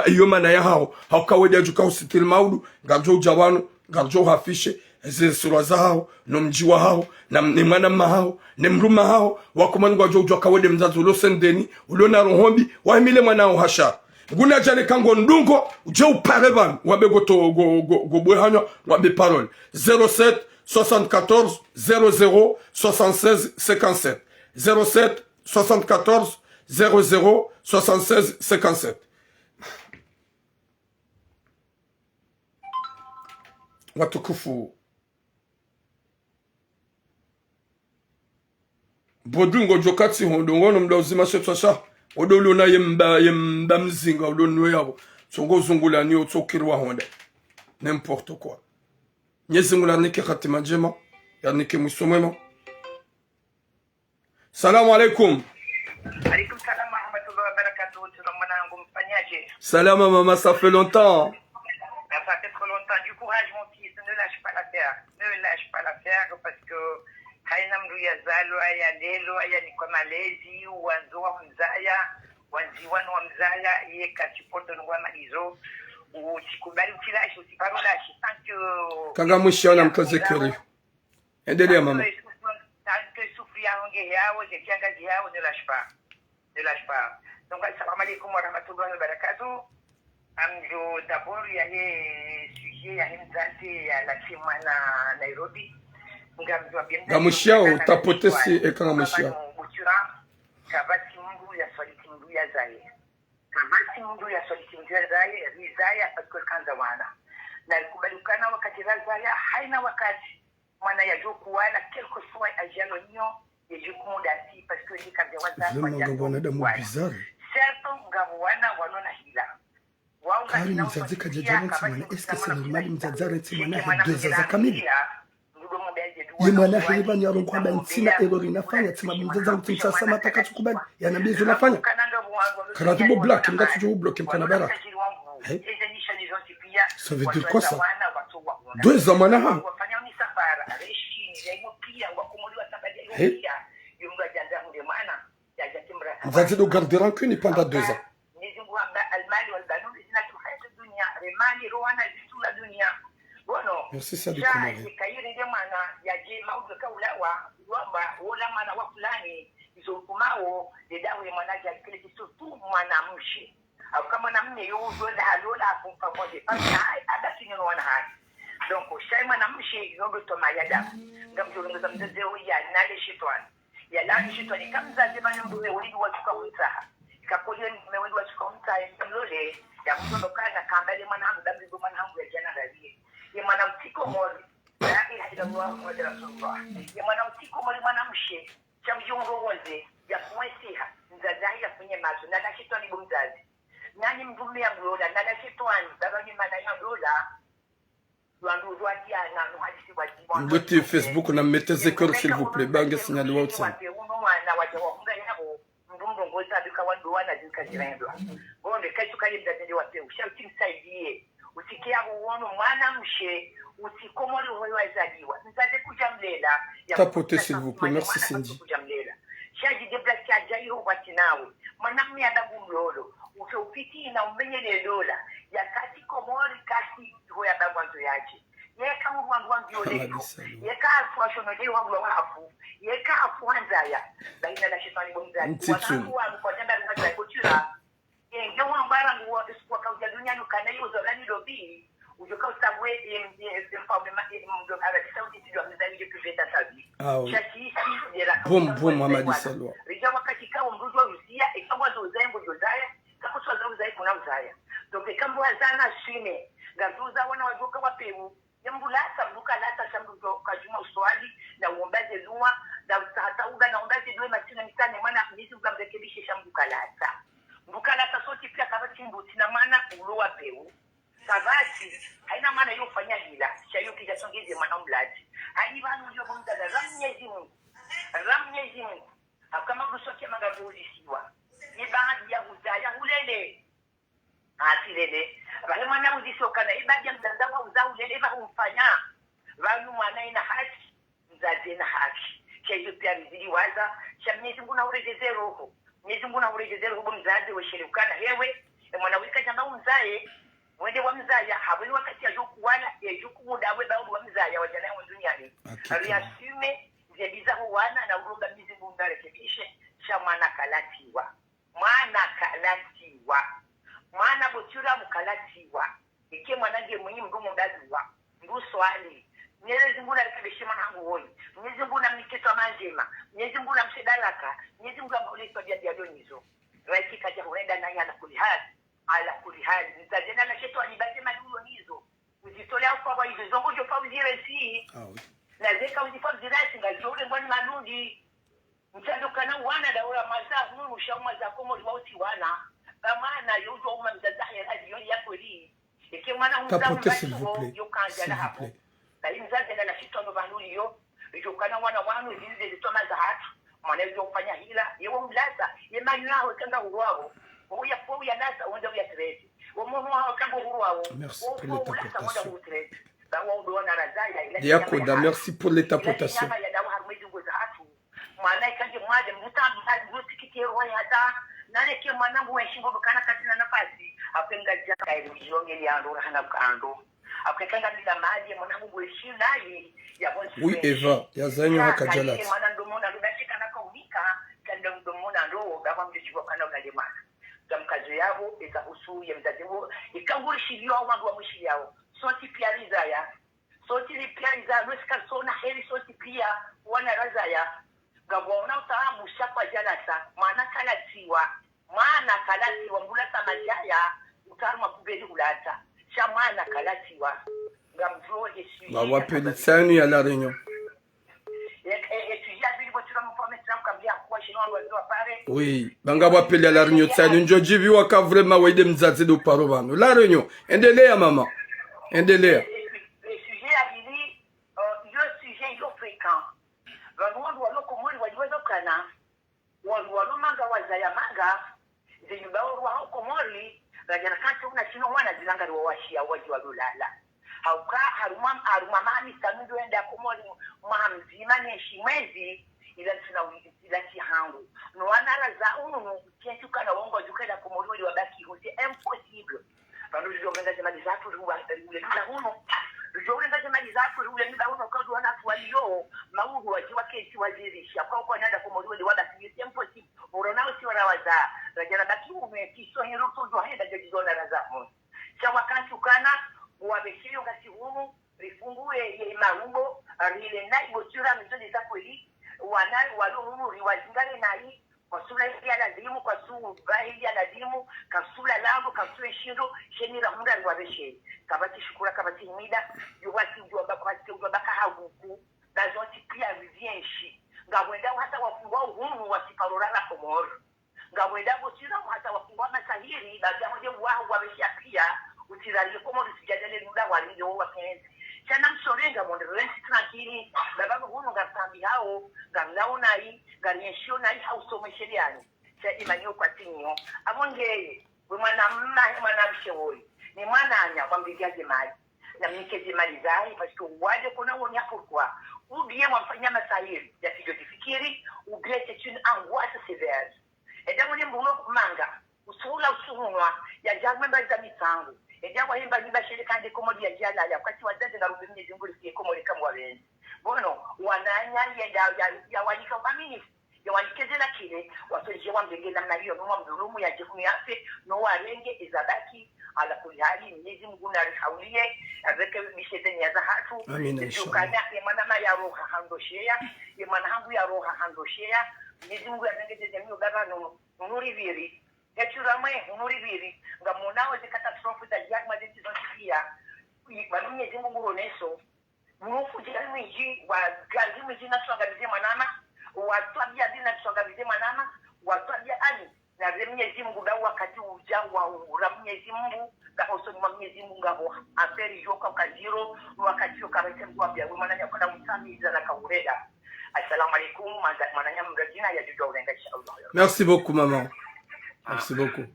yo mana ya hao hawkawede juka usitil maudu garjo jawanu garjo hafishe zisura zao no mjiwa hao na mwana mahao ne mruma hao wakomani kwa jojo kawede mzaza ulo sendeni ulo na rohombi wahimile mwana hao hasha. Guna jane kango ndungo je uparevan wabe goto go bwehanya wabe parole 07 74 00 76 57 07 74 00 76 57. Watukufu bodungo jokati hondongo no mda uzima shetwasha odolo na yemba mzinga odolo yabo songo zungula ni otokirwa honda n'importe quoi. Mwenyezi Mungu anike khatima njema yanike musomema. Salamu alaikum.
Alaikum salam wa rahmatullahi wa barakatuh. Mwanangu mfanyaje?
Salama mama, ça fait longtemps.
Ça fait trop longtemps. Du courage mon fils, ne lâche pas l'affaire. Ne lâche pas l'affaire parce que haina mndu ya zalo ya lelo ya ni kwa malezi wanzo wa mzaya wanziwano wa mzaya ye kachipoto ngwa malizo usikubali utilashi usiparulashi tanke
kanga mwisho na mkoze keri endelea mama
tanke sufria honge yao je kiangazi yao ne lâche pas donc assalamu alaikum wa rahmatullahi wa barakatuh. Amjo d'abord ya he sujet ya mzate ya la kimana Nairobi
Gamushiao tapotesi ekanga mushiao
kabati mungu ya swaliti mungu ya zaye kabati mungu ya swaliti mungu ya zaye rizaya parce que kanza wana na kubalukana wakati razaya haina wakati mwana ya joku wala quelque soit ajalo nyo ya joku mudasi parce que ni kabia waza
vraiment ngabona da mu bizarre
certo ngabona wanona hila
kari mzadzika jajana tsimana eske c'est normal mzadzara tsimana hadweza za kamili yemwana heba nyaro kwamba ntsina error inafanya tsima mzadzara tsimsa sama takachukubali yanabizo nafanya karatu bo black ngati jo block mkana bara ça veut dire quoi ça 2 ans mwana ha mzadzara do garder rancune pendant 2 ans merci ça de comment
kairi ndio maana ya je mauzo kaulawa kwamba wala maana wa fulani izokumao de dawe mwanaje kile kitu tu mwanamshe au kama namne yuzo da halola kumpa moja hai abasi nyono wana hai donc shay mwanamshe yogo to mayada ngamjolonga mzee ya nale shitwani ya la shitwani kamza je banyo mwe wali watuka mtaha kakoje mwe wali watuka mtaha mlole ya mtondo kana kambale mwanangu dambizo mwanangu ya jana rabi ya mwanamtiko mori ya ila Allah Muhammad Rasulullah ya mwanamtiko mori mwanamshe cha mjongo wote ya kumwesiha mzazi ya kwenye macho na nashitwani bomzazi nani mvume ya mlola na nashitwani dabani mana ya mlola
Ngoti Facebook na mettez école s'il vous plaît bange signal WhatsApp
ndumbo ngoza duka wandu wana zikajirendwa bonde kacho kali mdadende wate ushauti msaidie usikia uono mwanamshe usikomori wewe azaliwa nzaze kujamlela
tapoter s'il vous plaît merci Cindy
kujamlela shaji de black ajayo watinawe mwanamume adabu mlolo ufiti na umenyele dola ya kati komori kati hoya bagwanzo yache yeka mwandu wangu yoleto yeka afuashono de wangu wafu yeka afuanza ya baina la shetani bomzazi wangu kwa jamba la kuchura ndio mbara nguo kwa kauja duniani kana hiyo zolani lobi ujoka usabwe mfalme mdo ara sauti ndio mzani je kuveta sabi chachi dira
bom Muhammad salwa
rija wakati kao mrujo rusia ikawa zozembo jozaya kakoswa zozaya kuna uzaya donc kambo azana shime gazuza wana wajoka wapeu yambulasa mbuka lata shambuko kajuma uswali na uombaze lua na utahauga na uombaze lua matina mitane mwana mwizi ugamrekebishe shambuka lata mbuka lata soti pia kabati mbuti na maana uloa peu kabati haina maana hiyo fanya hila shayo kijasongeze mwana mlaji haini bana ndio bomzaga ramnyezi Mungu kama kusokia magabuzi siwa ni baadhi ya uzaya ulele atilele bale mwana uzisoka na ibadi ya mzandawa uzao ulele ba umfanya bayu mwana ina haki mzazi na haki kesho pia mzidi waza cha Mwenyezi Mungu na urejeze roho Mwenyezi Mungu na urejeze roho mzazi weshirikana hewe mwana wika jamba mzae wende wa mzaya habuni wakati ya joku wala ya joku muda we ba wa mzaya wajana wa duniani aliyasume zebiza wana na uronga Mwenyezi Mungu ndarekebishe cha mwana kalatiwa mwana bochura mukalatiwa ike mwanange mwenye mdumo ndaziwa nduswali Mwenyezi Mungu arekebishe mwanangu woi Mwenyezi Mungu amniketwa manjema Mwenyezi Mungu amshedalaka Mwenyezi Mungu amulisa dia donizo raiki kaja huenda na yana ala kulihali mtajena na shetani basi madulo hizo uzitolea kwa hizo zongo jo fauzire si na zeka uzifazira ngajole mbona malundi mtando kana wana daura maza mungu shauma za komo liwauti wana kama yuzo uma mzazaye hadi yoni yako hii ikimana
tapoter s'il vous plaît
yokanja na hapo na mzazi na shitano banuli yo yokana wana wanu zile zitoma za hatu mwanaweza kufanya hila yewo mlaza yemanyu yao kanga uwao oya poya nasa wanda uya trade womo hao kanga uwao
merci pour l'interprétation
Diakoda
merci pour l'interprétation
mwana ikanje mwaje mbutambi mbutikiti royata nane ke mwanangu weshingo bukana katina nafasi apenga jaka iliyongeli yando hana kando akekanga bila maji mwanangu weshinayi ya bonsi
oui Eva yazanyo hakajalat
mwana ndomona ndashika na kaumika kanda ndomona ndo baba mjishwa kana unalemana kamkazo yabo ikahusu ya mzazi wao ikangurishiliwa wangu wa mwishi yao soti pia rizaya soti pia nuska sona heri soti pia wana razaya gabona utahamu shapa jalasa maana kalatiwa mbula samajaya utaruma kubeli ulata shamana kalatiwa ngamjo de sujet
va wapeli tsani ya la réunion
et sujet abili botira mfome tram kambia kwa shino alwazo apare
oui banga wapeli ya la réunion tsani njoji viwa ka vraiment waide mzazi do paro bano la réunion endelea mama endelea
sujet abili yo sujet yo fréquent vandu walokomori waliweza kana walomanga wazaya manga zenyubawo wakomori rajana kancho una chino wana zilanga wawashia waji walulala hauka haruma mami sanudo enda komori mamzima neshi mwezi ila chihangu no wanara za unu kentu kana wongo jukela komori wali wabaki c'est impossible pano jogenga jamali zatu ule nda unu jogenga jamali zatu ule nda unu kwa wana tuwalio mauru wajiwa kesi wazirisha kwa nenda komori wali wabaki c'est impossible uronao si wanawaza rajana baki umekiso hero tuzo henda jizona razamu cha wakati ukana wabeshio ngati humu rifungue ye marumbo rile nai botura mizoni za kweli wanai waluru riwazingane nai kwa sura ya lazimu kwa sura bahili ya lazimu kasula lango kasula shindo shenira hunda riwabeshe kabati shukura kabati mida yuwati ujomba kwa sike ujomba kahaguku na zonti pia vivienshi ngawenda hata wafungwa humu wasiparorana komoro ngawenda botura hata wafungwa masahiri baada moja wao wabeshia pia utiralie komoro sijadele muda walio wapenzi chana msorenga monderensi tranquili baba huno ngasambi hao ngamnaona hii nganyeshio na hii hausomesheliani cha imanyo kwa tinyo abonge mwana mwana mshewoi ni mwana anya kwa mbigaje mali na mnikeje mali zai parce que wale kuna wonya pourquoi ou bien mwafanya masahiri ya kijotifikiri ou bien c'est une angoisse sévère et donc ni mbuno manga usula usunwa ya jagmemba za misango ejawa himba himba shirika ndi komodi ya jana ya wakati wazazi na rubini zinguli siye komodi kama wawenzi bono wananya ya walika wamini ya walikezela kile watoje wa mbengela na hiyo noma mdulumu ya jikumi yafe no warenge izabaki ala kulihali mnyezi Mungu na rihaulie azeke mishedeni ya zahatu yukana yemanama ya roha handoshea yemana hangu ya roha handoshea mnyezi Mungu ya nengeze jamiu gaba nunuri viri yachuramwe nunuri viri ngamunao zikatastrofu za jagma zeti zonsikia balunye zingu nguroneso mufu jimiji wa gazimiji na tuangamizie manama watwabia dina tuangamizie manama watwabia ani na Mwenyezi Mungu dawa wakati ujawa Mwenyezi Mungu kaosoni Mwenyezi Mungu ngabo aferi joka kaziro wakati yokamete mbwabia maana yakona mtamiza na kaureda. Assalamu alaikum mananya mrajina ya judo ulenga inshallah.
Merci beaucoup maman. Merci beaucoup.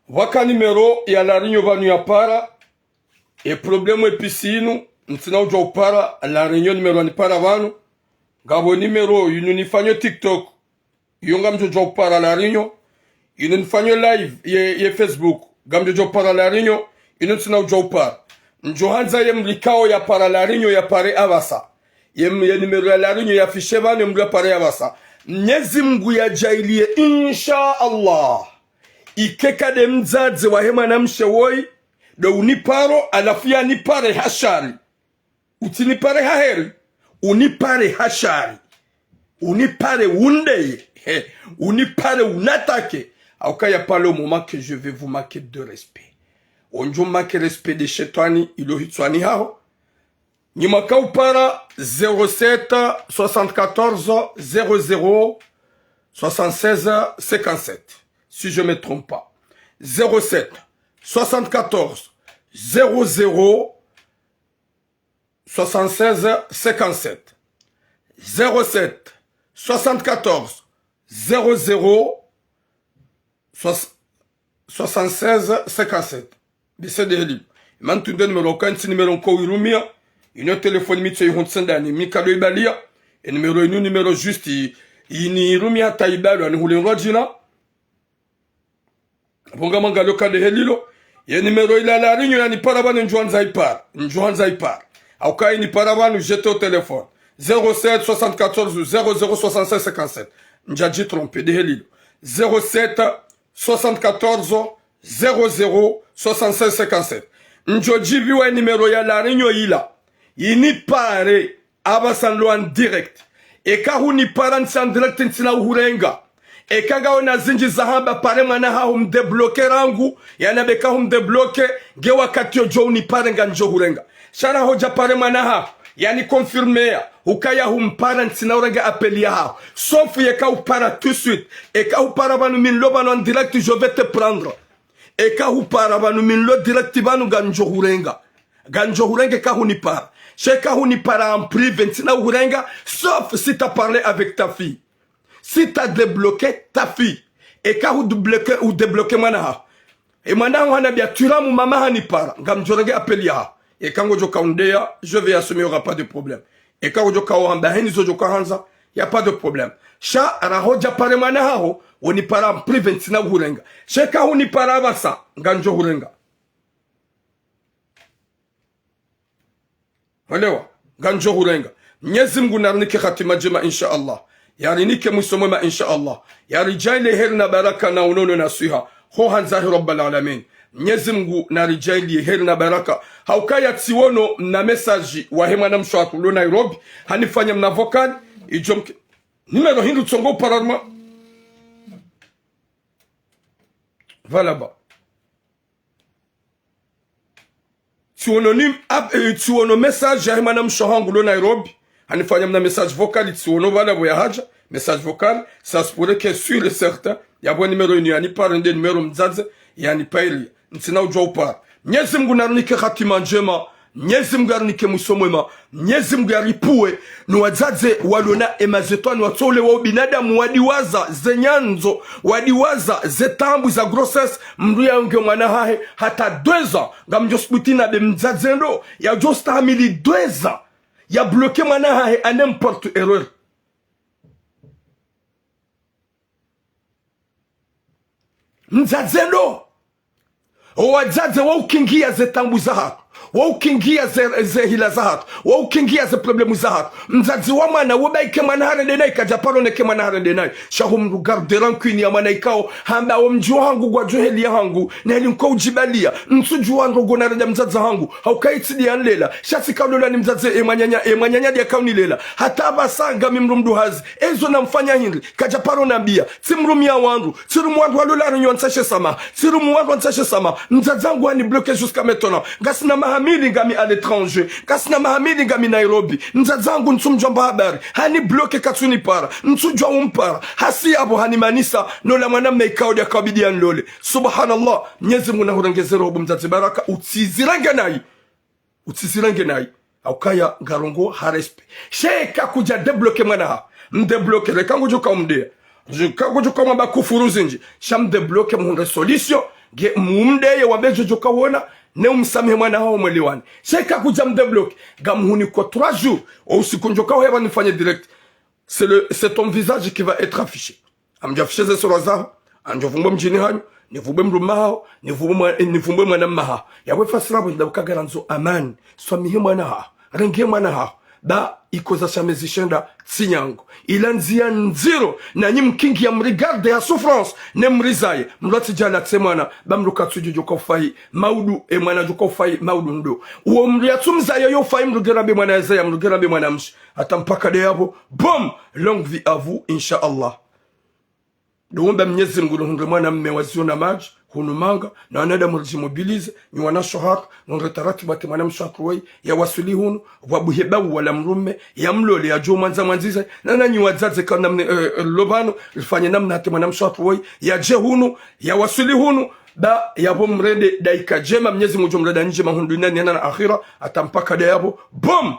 Waka numero ya la réunion vanu ya para e problème episinu ntina uja upara la réunion numero ni para vanu ngabo numero yununifanyo TikTok yonga mjoja upara la réunion yununifanyo live ye Facebook gamjoja upara la réunion yununtina uja upara njohanza ye mlikao ya para la réunion ya pare avasa ye numero ya la réunion ya fiche vanu mlu ya pare avasa Mwenyezi Mungu ya jailie insha Allah ikeka de mzazi wa hema na mshewoi do uniparo alafia nipare hashari utinipare haheri unipare hashari unipare undeye unipare unatake aukaya pale au moment que je vais vous manquer de respect onjo manquer respect de shetani ilo hitswani hao Nimaka upara 07 74 00 76 57 si je me trompe pas 07 74 00 76 57 07 74 00 76 57 bise de heli mantunde numero kanti numero ko irumia une téléphone mitso yihonsandani mikalo ibalia e numero juste ini irumia taibalo ani hule rojina bonga mangalo kale helilo ye numero ila la rinyo yani parabane njuanza ipar au kai ni parabane jete au téléphone 07 74 00 65 57 njaji trompé de helilo 07 74 00 65 57 njoji biwa numero ya la rinyo ila ini pare abasan lo en direct e ka huni paran san direct ntina uhurenga Ekanga ona zinji zahamba pare mwana hao mdebloke rangu. Yana beka mdebloke. Ge wakati yo jo unipare nga njo hurenga. Shara hoja pare mwana hao. Yani confirmea. Ukaya humpara ntina urenga apeli ya hao. Sauf yeka upara tout suite. Eka upara banu minlo banu en direct je vais te prendre. Eka upara banu minlo direct banu nga njo hurenga. Ganjo hurenga ka hunipara. Cheka hunipara en privé ntina hurenga. Sauf si t'as parlé avec ta fille. Si t'as débloqué ta fille, et quand vous débloquez manaha, et maintenant on a bien tué mon maman hanipara, gam jorege apelia, et quand vous jokaundea, je vais assumer, il n'y aura pas de problème. Et quand vous jokaouamba, henizo jokahanza, il n'y a pas de problème. Cha, rahoja pare manaha, on y para en privé, tina hurenga. Cheka on y para basa, ganjo hurenga. Walewa, ganjo hurenga. Nyezimgu narnike khatima jema, insha Allah. Yari nike musomema insha Allah. Yari jaili herna baraka na unono nasiha. Ho hanzahi rabbal alamin. Mwenyezi Mungu na rijali herna baraka. Haukaya tsiwono na message wa hema na mshwatu lo Nairobi. Hanifanya mnavokani. Ijomke. Nimero hindu tsongo pararma. Voilà ba. Tsiwono message ya hema na mshwahangu lo Nairobi. Hanifanya mna message vocal tsiwono wala boya haja. Message vocal, ça se pourrait que sûr et certain, il y a un numéro yani par un des numéros mzaze, yani paili, ntina ujwa upar. Mwenyezi Mungu narnike khatima njema, Mwenyezi Mungu narnike musomema, Mwenyezi Mungu yaripuwe, nuwazaze walona emazetwani watole wa binadamu wadiwaza zenyanzo, wadiwaza zetambu za grossesse, mruya unge mwana hahe, hata 2 ans, gamjosputina be mzaze ndo, ya josta hamili 2 ans, ya bloqué mwana hahe a n'importe erreur. Mzadzendo wadzadze wa ukingia ze tambu za hatu, wa ukingia ze hila za hatu, wa ukingia ze problemu za hatu. Mzadzi wa mwana wabaike mwana harendenai kajaparo neke mwana harendenai shahu mrugarde rankini ya mwana ikao hamba wa mjua hangu kwa joheli ya hangu na heli mko ujibalia msuju wangu gona renda mzadza hangu haukaitidi ya nlela shasi kaulola ni mzadze emanyanya dia kauni lela hata basanga mimrumdu hazi ezo na mfanya hindri kajaparo nambia timrumi ya wangu tirumu wangu walola runyo ansashe sama tirumu wangu ansashe sama mzadzangu wani bloke jusqu'à maintenant gasina mahamili ngami à l'étranger gasina mahamili ngami Nairobi mzadzangu nsumjomba habari hani bloke katsuni para nsujwa umpara hasi abo hani manisa nola mwana meikao dia kabidi ya nlole subhanallah Mwenyezi Mungu nahurengezera obu mzadzi baraka utizirange nai aukaya ngarongo harespe sheka kuja debloke mwana ha mdebloke rekangu joka umdea kangu joka mba kufuru zinji sham debloke muhunde solution ge mumdeye wabejo joka wona ne umsamehe mwana hao mweliwani sheka kuja mdebloke gamuhuni kwa 3 jours au sikunjoka heba nifanye direct c'est ton visage qui va être affiché amjafishe ze sura zao anjovumba mjini hanyu nivumbe mrumao nivumbe mwana maha yawe fasirabu ndabukagaranzo amani swamihe mwana ha renge mwana ha da ikoza shamezishenda tsinyango ilanzia nziro na nyi mkingi ya mrigarde ya souffrance ne mrizaye mloti jala tsemwana bamruka tsujujo kofai maudu mwana jukofai maudu ndo uo mriatumza yo fai mrugerabe mwana yazaya mrugerabe mwana mshi hata mpaka de yabo bom longue vie à vous inshallah Duomba Mwenyezi Mungu hunde mwana mme waziona maji hunumanga na wanada murjimobilize ni wanashohaka nunge taratibu mwana mshakruwai ya wasuli hunu wabuhebawu wala mrume ya mlole ya juu manziza na nanyi wazaze kana lobano ilifanya namna hati mwana mshakruwai ya je hunu ya wasuli hunu ba yabo mrede daika jema Mwenyezi Mungu mreda nje mahundu nani na akhira atampaka da yabo bom